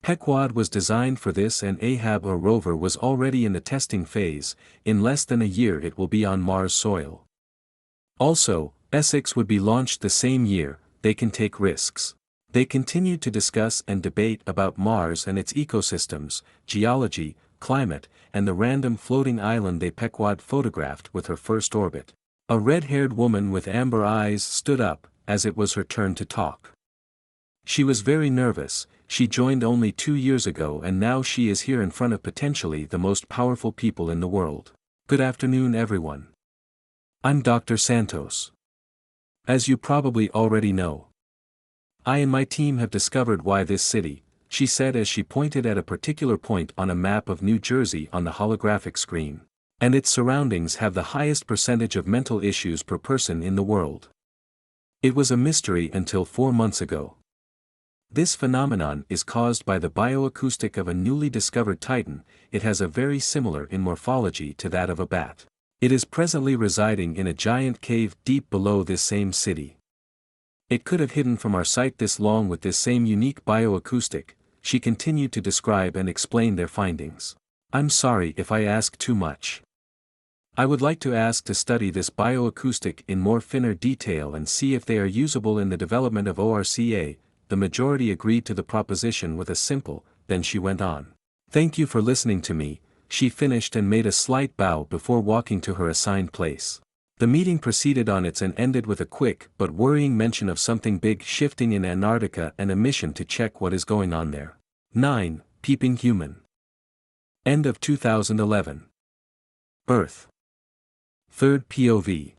Pequod was designed for this, and Ahab or rover was already in the testing phase. In less than a year it will be on Mars soil. Also, Essex would be launched the same year. They can take risks. They continued to discuss and debate about Mars and its ecosystems, geology, climate, and the random floating island they Pequod photographed with her first orbit. A red-haired woman with amber eyes stood up, as it was her turn to talk. She was very nervous. She joined only 2 years ago and now she is here in front of potentially the most powerful people in the world. Good afternoon everyone. I'm Dr. Santos. As you probably already know, I and my team have discovered why this city, she said as she pointed at a particular point on a map of New Jersey on the holographic screen, and its surroundings have the highest percentage of mental issues per person in the world. It was a mystery until 4 months ago. This phenomenon is caused by the bioacoustic of a newly discovered titan. It has a very similar in morphology to that of a bat. It is presently residing in a giant cave deep below this same city. It could have hidden from our sight this long with this same unique bioacoustic. She continued to describe and explain their findings. I'm sorry if I ask too much. I would like to ask to study this bioacoustic in more finer detail and see if they are usable in the development of ORCA. The majority agreed to the proposition with a simple, then she went on. Thank you for listening to me, she finished and made a slight bow before walking to her assigned place. The meeting proceeded on its and ended with a quick but worrying mention of something big shifting in Antarctica and a mission to check what is going on there. 9. Peeping Human. End of 2011. Earth. Third POV.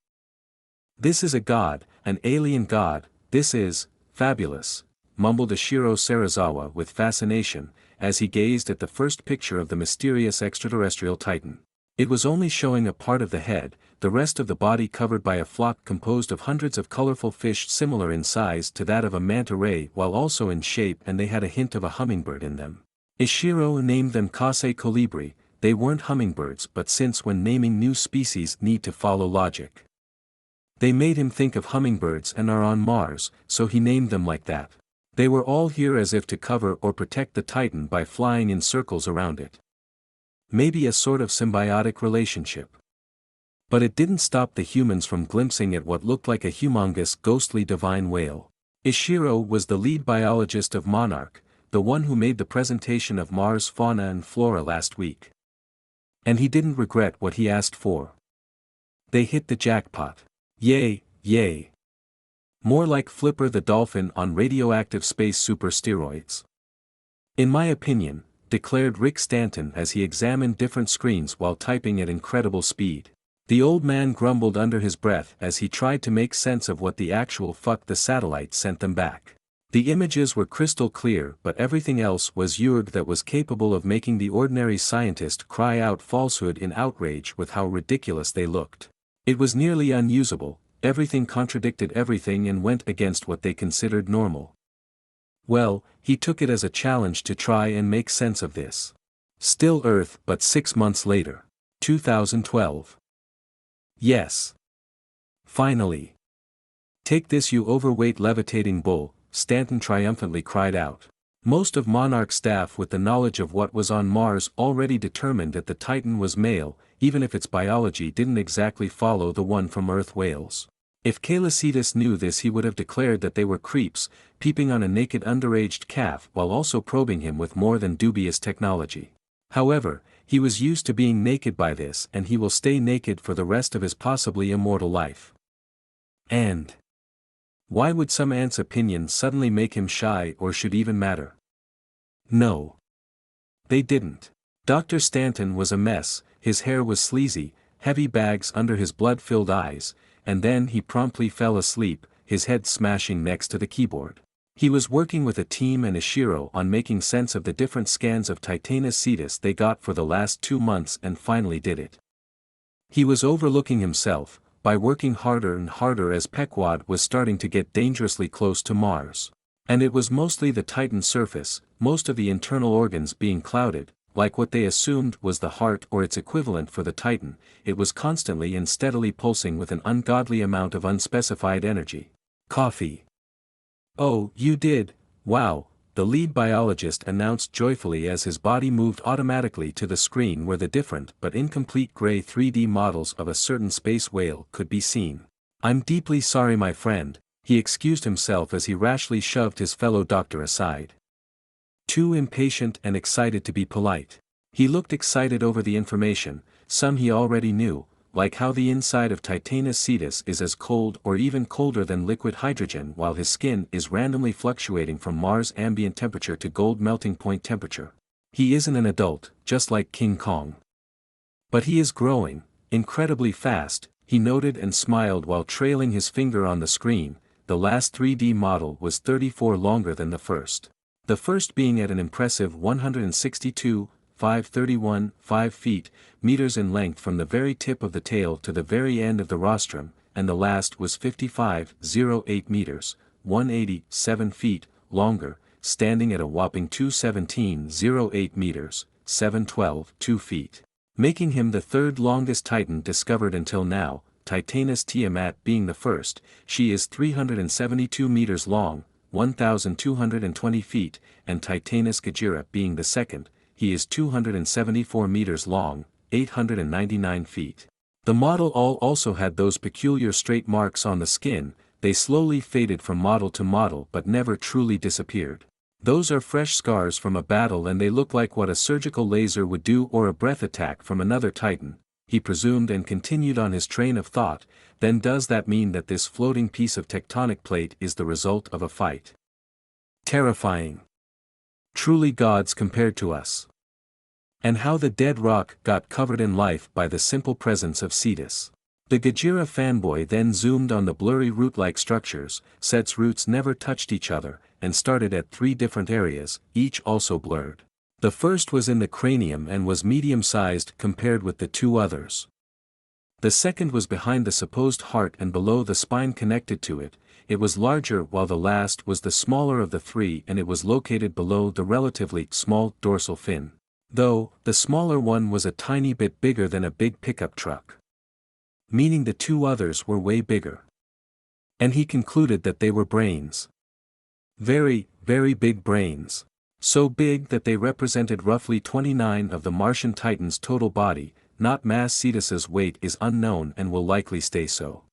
This is a god, an alien god. This is fabulous, mumbled Ishiro Serizawa with fascination, as he gazed at the first picture of the mysterious extraterrestrial titan. It was only showing a part of the head, the rest of the body covered by a flock composed of hundreds of colorful fish similar in size to that of a manta ray while also in shape, and they had a hint of a hummingbird in them. Ishiro named them Kase Colibri. They weren't hummingbirds, but since when naming new species need to follow logic, they made him think of hummingbirds and are on Mars, so he named them like that. They were all here as if to cover or protect the Titan by flying in circles around it. Maybe a sort of symbiotic relationship. But it didn't stop the humans from glimpsing at what looked like a humongous ghostly divine whale. Ishiro was the lead biologist of Monarch, the one who made the presentation of Mars fauna and flora last week. And he didn't regret what he asked for. They hit the jackpot. Yay, yay. More like Flipper the dolphin on radioactive space super steroids. In my opinion, declared Rick Stanton as he examined different screens while typing at incredible speed. The old man grumbled under his breath as he tried to make sense of what the actual fuck the satellite sent them back. The images were crystal clear, but everything else was URG that was capable of making the ordinary scientist cry out falsehood in outrage with how ridiculous they looked. It was nearly unusable, everything contradicted everything and went against what they considered normal. Well, he took it as a challenge to try and make sense of this. Still Earth, but 6 months later. 2012. Yes. Finally. Take this, you overweight levitating bull, Stanton triumphantly cried out. Most of Monarch's staff with the knowledge of what was on Mars already determined that the Titan was male, even if its biology didn't exactly follow the one from Earth whales. If Calicitus knew this, he would have declared that they were creeps, peeping on a naked underaged calf while also probing him with more than dubious technology. However, he was used to being naked by this, and he will stay naked for the rest of his possibly immortal life. And why would some ant's opinion suddenly make him shy or should even matter? No. They didn't. Dr. Stanton was a mess, his hair was sleazy, heavy bags under his blood-filled eyes, and then he promptly fell asleep, his head smashing next to the keyboard. He was working with a team and Ishiro on making sense of the different scans of Titanus Cetus they got for the last 2 months and finally did it. He was overlooking himself, by working harder and harder as Pequod was starting to get dangerously close to Mars. And it was mostly the Titan's surface, most of the internal organs being clouded, like what they assumed was the heart or its equivalent for the Titan. It was constantly and steadily pulsing with an ungodly amount of unspecified energy. Coffee. Oh, you did, wow, the lead biologist announced joyfully as his body moved automatically to the screen where the different but incomplete gray 3D models of a certain space whale could be seen. I'm deeply sorry, my friend, he excused himself as he rashly shoved his fellow doctor aside. Too impatient and excited to be polite. He looked excited over the information, some he already knew, like how the inside of Titanus Cetus is as cold or even colder than liquid hydrogen while his skin is randomly fluctuating from Mars ambient temperature to gold melting point temperature. He isn't an adult, just like King Kong. But he is growing, incredibly fast, he noted and smiled while trailing his finger on the screen. The last 3D model was 34 longer than the first. The first being at an impressive 162.531.5 feet, meters in length from the very tip of the tail to the very end of the rostrum, and the last was 55.08 meters, 187 feet, longer, standing at a whopping 217.08 meters, 712.2 feet. Making him the third longest Titan discovered until now, Titanus Tiamat being the first. She is 372 meters long, 1,220 feet, and Titanus Gajira being the second. He is 274 meters long, 899 feet. The model all also had those peculiar straight marks on the skin. They slowly faded from model to model but never truly disappeared. Those are fresh scars from a battle, and they look like what a surgical laser would do or a breath attack from another Titan, he presumed, and continued on his train of thought. Then does that mean that this floating piece of tectonic plate is the result of a fight? Terrifying. Truly gods compared to us. And how the dead rock got covered in life by the simple presence of Cetus. The Gajira fanboy then zoomed on the blurry root-like structures. Set's roots never touched each other, and started at 3 different areas, each also blurred. The first was in the cranium and was medium-sized compared with the 2 others. The second was behind the supposed heart and below the spine connected to it. It was larger, while the last was the smaller of the 3, and it was located below the relatively small dorsal fin. Though, the smaller one was a tiny bit bigger than a big pickup truck. Meaning the 2 others were way bigger. And he concluded that they were brains. Very, very big brains. So big that they represented roughly 29 of the Martian Titan's total body. Not mass. Cetus's weight is unknown and will likely stay so.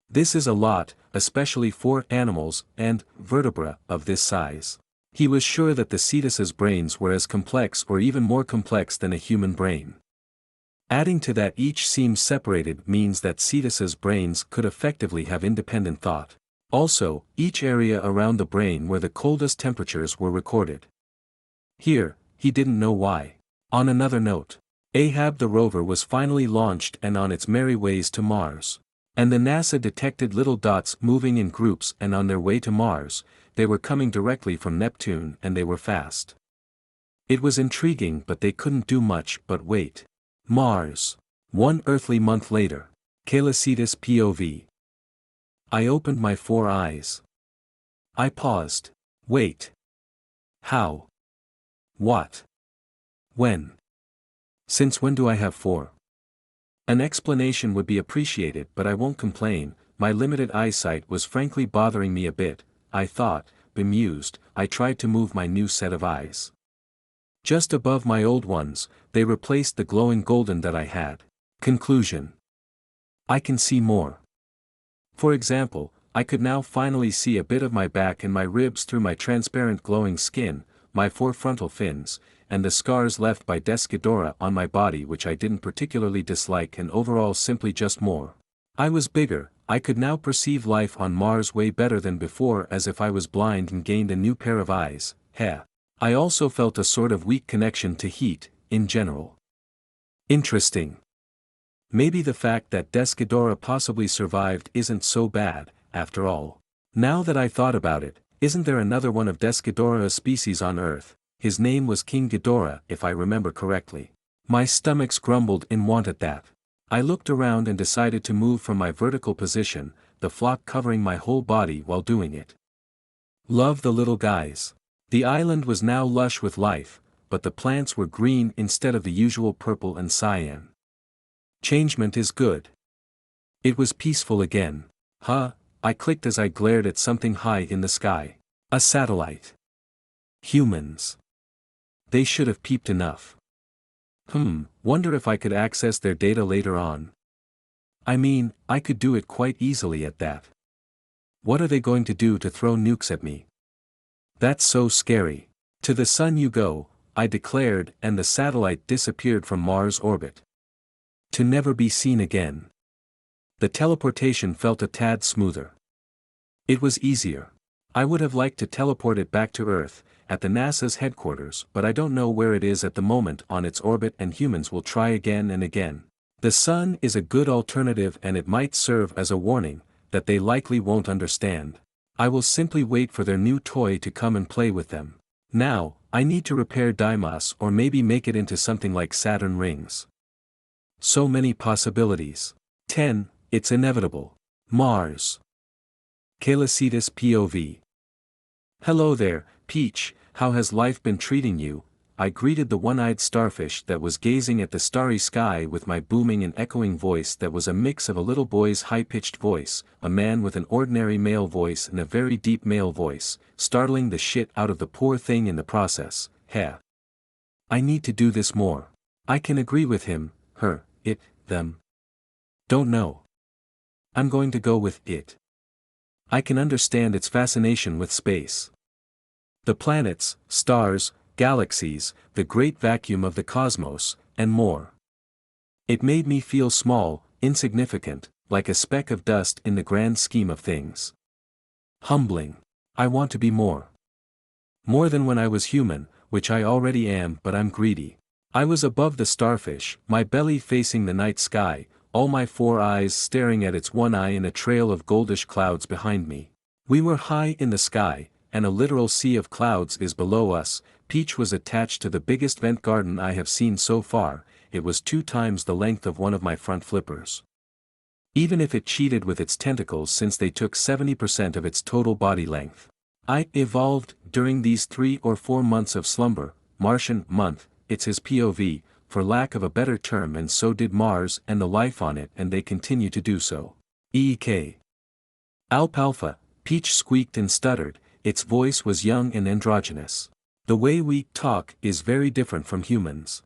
This is a lot, especially for animals and vertebra of this size. He was sure that the Cetus's brains were as complex or even more complex than a human brain. Adding to that, each seems separated means that Cetus's brains could effectively have independent thought. Also, each area around the brain where the coldest temperatures were recorded. Here, he didn't know why. On another note, Ahab the rover was finally launched and on its merry ways to Mars. And the NASA detected little dots moving in groups, and on their way to Mars, they were coming directly from Neptune and they were fast. It was intriguing, but they couldn't do much but wait. Mars. 1 earthly month later. Cetus POV. I opened my 4 eyes. I paused. Wait. How? What? When? Since when do I have 4? An explanation would be appreciated, but I won't complain. My limited eyesight was frankly bothering me a bit. I thought, bemused. I tried to move my new set of eyes. Just above my old ones, they replaced the glowing golden that I had. Conclusion. I can see more. For example, I could now finally see a bit of my back and my ribs through my transparent glowing skin, my 4 frontal fins, and the scars left by Desghidorah on my body, which I didn't particularly dislike, and overall simply just more. I was bigger. I could now perceive life on Mars way better than before, as if I was blind and gained a new pair of eyes. Heh. I also felt a sort of weak connection to heat, in general. Interesting. Maybe the fact that Desghidorah possibly survived isn't so bad, after all. Now that I thought about it, isn't there another one of Desghidorah's species on Earth? His name was King Ghidorah, if I remember correctly. My stomach's grumbled in want at that. I looked around and decided to move from my vertical position, the flock covering my whole body while doing it. Love the little guys. The island was now lush with life, but the plants were green instead of the usual purple and cyan. Changement is good. It was peaceful again. Huh, I clicked as I glared at something high in the sky. A satellite. Humans. They should have peeped enough. Wonder if I could access their data later on. I mean, I could do it quite easily at that. What are they going to do to throw nukes at me? That's so scary. To the sun you go, I declared, and the satellite disappeared from Mars' orbit. To never be seen again. The teleportation felt a tad smoother. It was easier. I would have liked to teleport it back to Earth, at the NASA's headquarters, but I don't know where it is at the moment on its orbit, and humans will try again and again. The sun is a good alternative, and it might serve as a warning, that they likely won't understand. I will simply wait for their new toy to come and play with them. Now, I need to repair Deimos or maybe make it into something like Saturn rings. So many possibilities. 10. It's inevitable. Mars. Cetus POV. Hello there, Peach, how has life been treating you? I greeted the one-eyed starfish that was gazing at the starry sky with my booming and echoing voice that was a mix of a little boy's high-pitched voice, a man with an ordinary male voice and a very deep male voice, startling the shit out of the poor thing in the process. Heh. I need to do this more. I can agree with him, her, it, them. Don't know. I'm going to go with it. I can understand its fascination with space. The planets, stars, galaxies, the great vacuum of the cosmos, and more. It made me feel small, insignificant, like a speck of dust in the grand scheme of things. Humbling. I want to be more. More than when I was human, which I already am, but I'm greedy. I was above the starfish, my belly facing the night sky, all my 4 eyes staring at its one eye in a trail of goldish clouds behind me. We were high in the sky, and a literal sea of clouds is below us. Peach was attached to the biggest vent garden I have seen so far. It was 2 times the length of one of my front flippers. Even if it cheated with its tentacles, since they took 70% of its total body length. I evolved during these 3 or 4 months of slumber, Martian month, it's his POV, for lack of a better term, and so did Mars and the life on it, and they continue to do so. Eek. Alfalfa, Peach squeaked and stuttered, its voice was young and androgynous. The way we talk is very different from humans.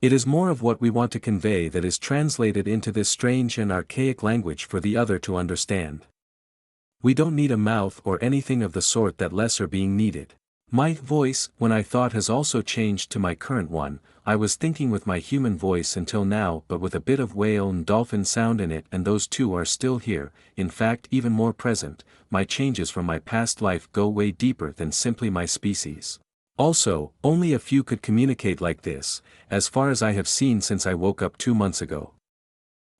It is more of what we want to convey that is translated into this strange and archaic language for the other to understand. We don't need a mouth or anything of the sort that less are being needed. My voice, when I thought, has also changed to my current one. I was thinking with my human voice until now, but with a bit of whale and dolphin sound in it, and those two are still here, in fact even more present. My changes from my past life go way deeper than simply my species. Also, only a few could communicate like this, as far as I have seen since I woke up 2 months ago.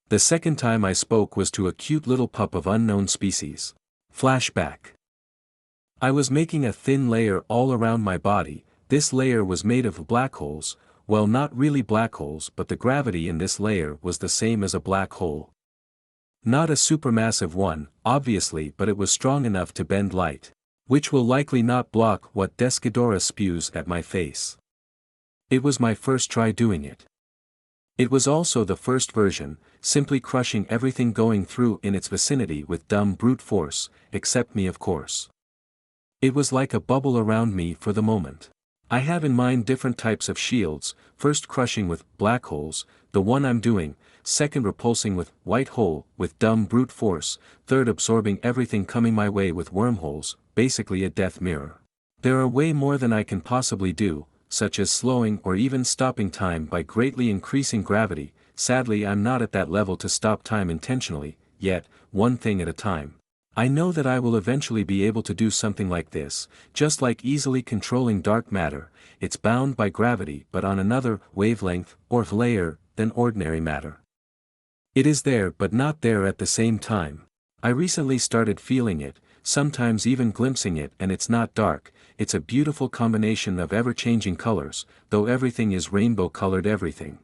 The second time I spoke was to a cute little pup of unknown species. Flashback. I was making a thin layer all around my body. This layer was made of black holes, well, not really black holes, but the gravity in this layer was the same as a black hole. Not a supermassive one, obviously, but it was strong enough to bend light, which will likely not block what Descadora spews at my face. It was my first try doing it. It was also the first version, simply crushing everything going through in its vicinity with dumb brute force, except me, of course. It was like a bubble around me for the moment. I have in mind different types of shields, first crushing with black holes, the one I'm doing, second repulsing with white hole with dumb brute force, third absorbing everything coming my way with wormholes, basically a death mirror. There are way more than I can possibly do, such as slowing or even stopping time by greatly increasing gravity. Sadly, I'm not at that level to stop time intentionally, yet, one thing at a time. I know that I will eventually be able to do something like this, just like easily controlling dark matter. It's bound by gravity but on another wavelength or layer than ordinary matter. It is there but not there at the same time. I recently started feeling it, sometimes even glimpsing it, and it's not dark, it's a beautiful combination of ever-changing colors, though everything is rainbow-colored everything.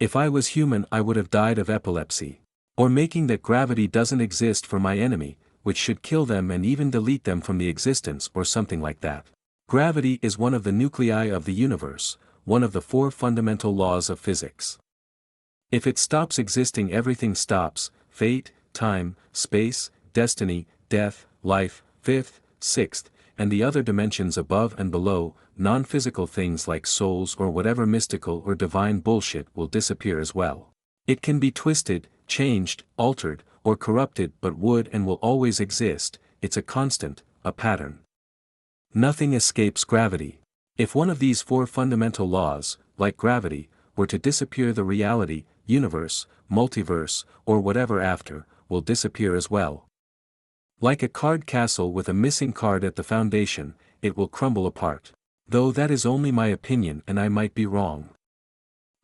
If I was human I would have died of epilepsy. Or making that gravity doesn't exist for my enemy, which should kill them and even delete them from the existence or something like that. Gravity is one of the nuclei of the universe, one of the 4 fundamental laws of physics. If it stops existing, everything stops: fate, time, space, destiny, death, life, 5th, 6th, and the other dimensions above and below. Non-physical things like souls or whatever mystical or divine bullshit will disappear as well. It can be twisted, changed, altered, or corrupted, but would and will always exist. It's a constant, a pattern. Nothing escapes gravity. If one of these 4 fundamental laws, like gravity, were to disappear, the reality, universe, multiverse, or whatever after, will disappear as well. Like a card castle with a missing card at the foundation, it will crumble apart. Though that is only my opinion and I might be wrong.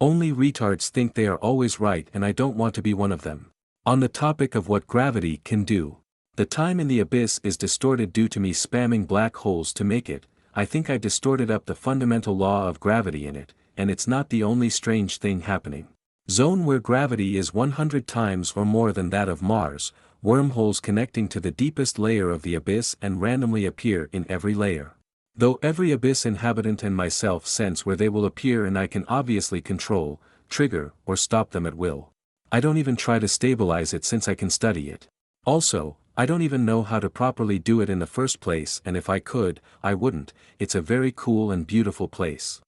Only retards think they are always right, and I don't want to be one of them. On the topic of what gravity can do, the time in the abyss is distorted due to me spamming black holes to make it. I think I distorted up the fundamental law of gravity in it, and it's not the only strange thing happening. Zone where gravity is 100 times or more than that of Mars, wormholes connecting to the deepest layer of the abyss and randomly appear in every layer. Though every abyss inhabitant and myself sense where they will appear, and I can obviously control, trigger, or stop them at will. I don't even try to stabilize it since I can study it. Also, I don't even know how to properly do it in the first place, and if I could, I wouldn't. It's a very cool and beautiful place.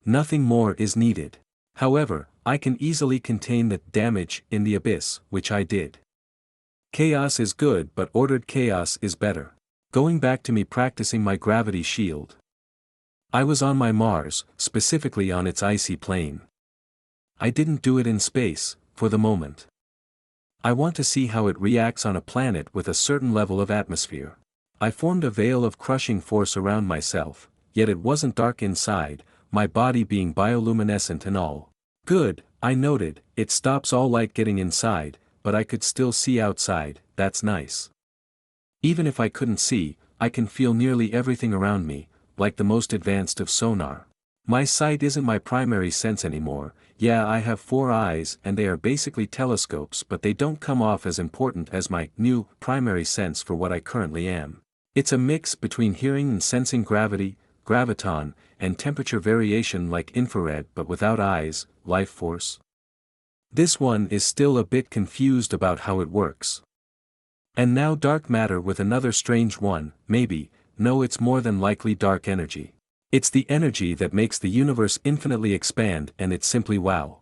Nothing more is needed. However, I can easily contain the damage in the abyss, which I did. Chaos is good, but ordered chaos is better. Going back to me practicing my gravity shield. I was on my Mars, specifically on its icy plane. I didn't do it in space, for the moment. I want to see how it reacts on a planet with a certain level of atmosphere. I formed a veil of crushing force around myself, yet it wasn't dark inside, my body being bioluminescent and all. Good, I noted, it stops all light getting inside, but I could still see outside. That's nice. Even if I couldn't see, I can feel nearly everything around me, like the most advanced of sonar. My sight isn't my primary sense anymore. Yeah, I have 4 eyes and they are basically telescopes, but they don't come off as important as my new primary sense for what I currently am. It's a mix between hearing and sensing gravity, graviton, and temperature variation like infrared, but without eyes, life force. This one is still a bit confused about how it works. And now dark matter with another strange one, maybe. No, it's more than likely dark energy. It's the energy that makes the universe infinitely expand, and it's simply wow.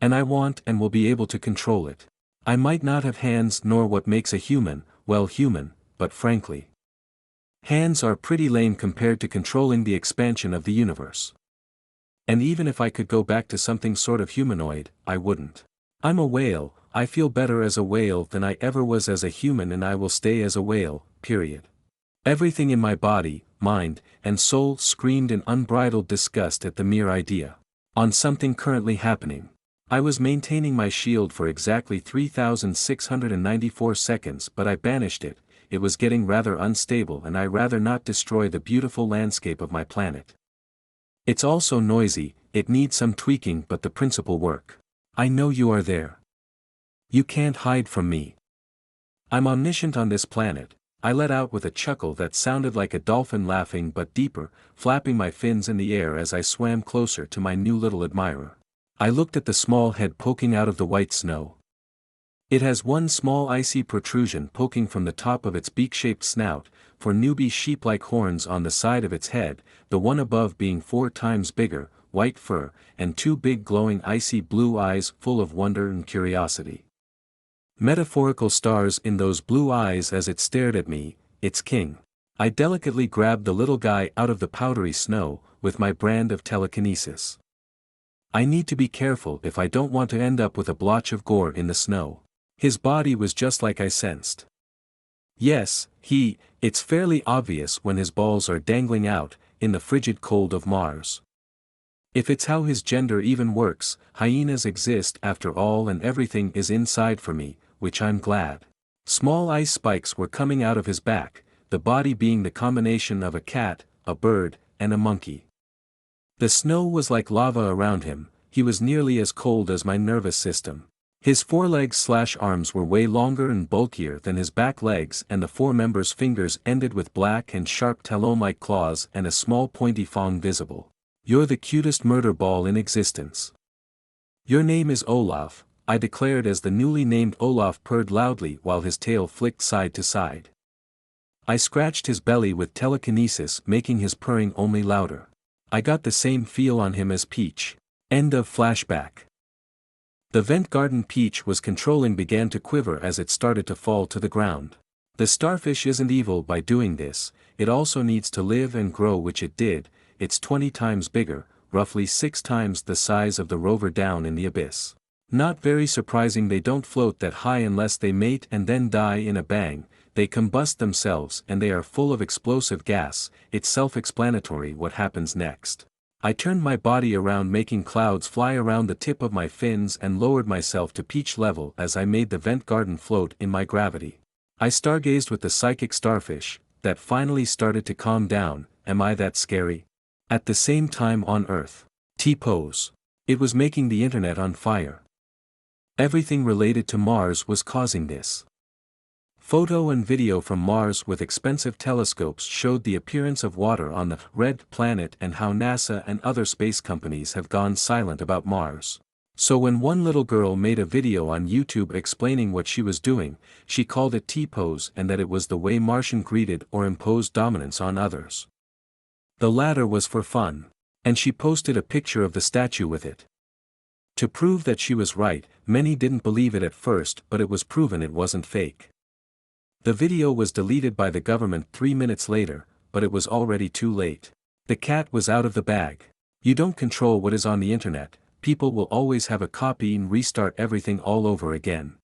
And I want and will be able to control it. I might not have hands nor what makes a human, well, human, but frankly, Hands are pretty lame compared to controlling the expansion of the universe. And even if I could go back to something sort of humanoid, I wouldn't. I'm a whale, I feel better as a whale than I ever was as a human, and I will stay as a whale, period. Everything in my body, mind, and soul screamed in unbridled disgust at the mere idea. On something currently happening. I was maintaining my shield for exactly 3,694 seconds, but I banished it. It was getting rather unstable, and I rather not destroy the beautiful landscape of my planet. It's also noisy, it needs some tweaking, but the principle work. I know you are there. You can't hide from me. I'm omniscient on this planet, I let out with a chuckle that sounded like a dolphin laughing but deeper, flapping my fins in the air as I swam closer to my new little admirer. I looked at the small head poking out of the white snow. It has one small icy protrusion poking from the top of its beak-shaped snout, for newbie sheep-like horns on the side of its head, the one above being 4 times bigger, white fur, and 2 big glowing icy blue eyes full of wonder and curiosity. Metaphorical stars in those blue eyes as it stared at me, its king. I delicately grabbed the little guy out of the powdery snow, with my brand of telekinesis. I need to be careful if I don't want to end up with a blotch of gore in the snow. His body was just like I sensed. Yes, it's fairly obvious when his balls are dangling out, in the frigid cold of Mars. If it's how his gender even works, hyenas exist after all, and everything is inside for me, which I'm glad. Small ice spikes were coming out of his back, the body being the combination of a cat, a bird, and a monkey. The snow was like lava around him, he was nearly as cold as my nervous system. His forelegs/arms were way longer and bulkier than his back legs, and the foremembers' fingers ended with black and sharp talon-like claws and a small pointy fang visible. You're the cutest murder ball in existence. Your name is Olaf, I declared as the newly named Olaf purred loudly while his tail flicked side to side. I scratched his belly with telekinesis, making his purring only louder. I got the same feel on him as Peach. End of flashback. The vent garden Peach was controlling began to quiver as it started to fall to the ground. The starfish isn't evil by doing this, it also needs to live and grow, which it did. It's 20 times bigger, roughly 6 times the size of the rover down in the abyss. Not very surprising they don't float that high unless they mate and then die in a bang, they combust themselves and they are full of explosive gas. It's self-explanatory what happens next. I turned my body around, making clouds fly around the tip of my fins, and lowered myself to Peach level as I made the vent garden float in my gravity. I stargazed with the psychic starfish, that finally started to calm down. Am I that scary? At the same time on Earth. T-pose. It was making the internet on fire. Everything related to Mars was causing this. Photo and video from Mars with expensive telescopes showed the appearance of water on the red planet and how NASA and other space companies have gone silent about Mars. So when one little girl made a video on YouTube explaining what she was doing, she called it T-pose, and that it was the way Martian greeted or imposed dominance on others. The latter was for fun, and she posted a picture of the statue with it. To prove that she was right, many didn't believe it at first, but it was proven it wasn't fake. The video was deleted by the government 3 minutes later, but it was already too late. The cat was out of the bag. You don't control what is on the internet, people will always have a copy and restart everything all over again.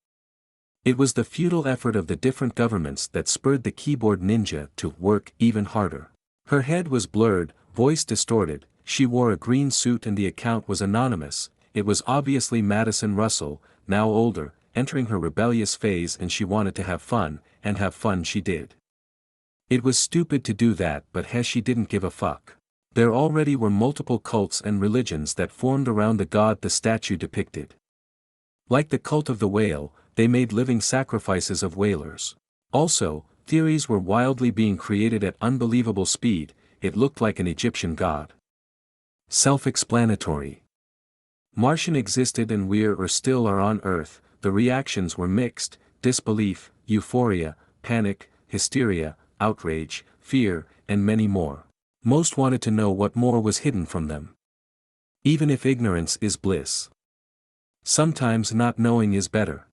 It was the futile effort of the different governments that spurred the keyboard ninja to work even harder. Her head was blurred, voice distorted, she wore a green suit and the account was anonymous. It was obviously Madison Russell, now older, entering her rebellious phase, and she wanted to have fun, and have fun she did. It was stupid to do that, but she didn't give a fuck. There already were multiple cults and religions that formed around the god the statue depicted. Like the cult of the whale, they made living sacrifices of whalers. Also, theories were wildly being created at unbelievable speed. It looked like an Egyptian god. Self-explanatory. Martian existed and we're or still are on Earth. The reactions were mixed: disbelief, euphoria, panic, hysteria, outrage, fear, and many more. Most wanted to know what more was hidden from them. Even if ignorance is bliss, sometimes not knowing is better.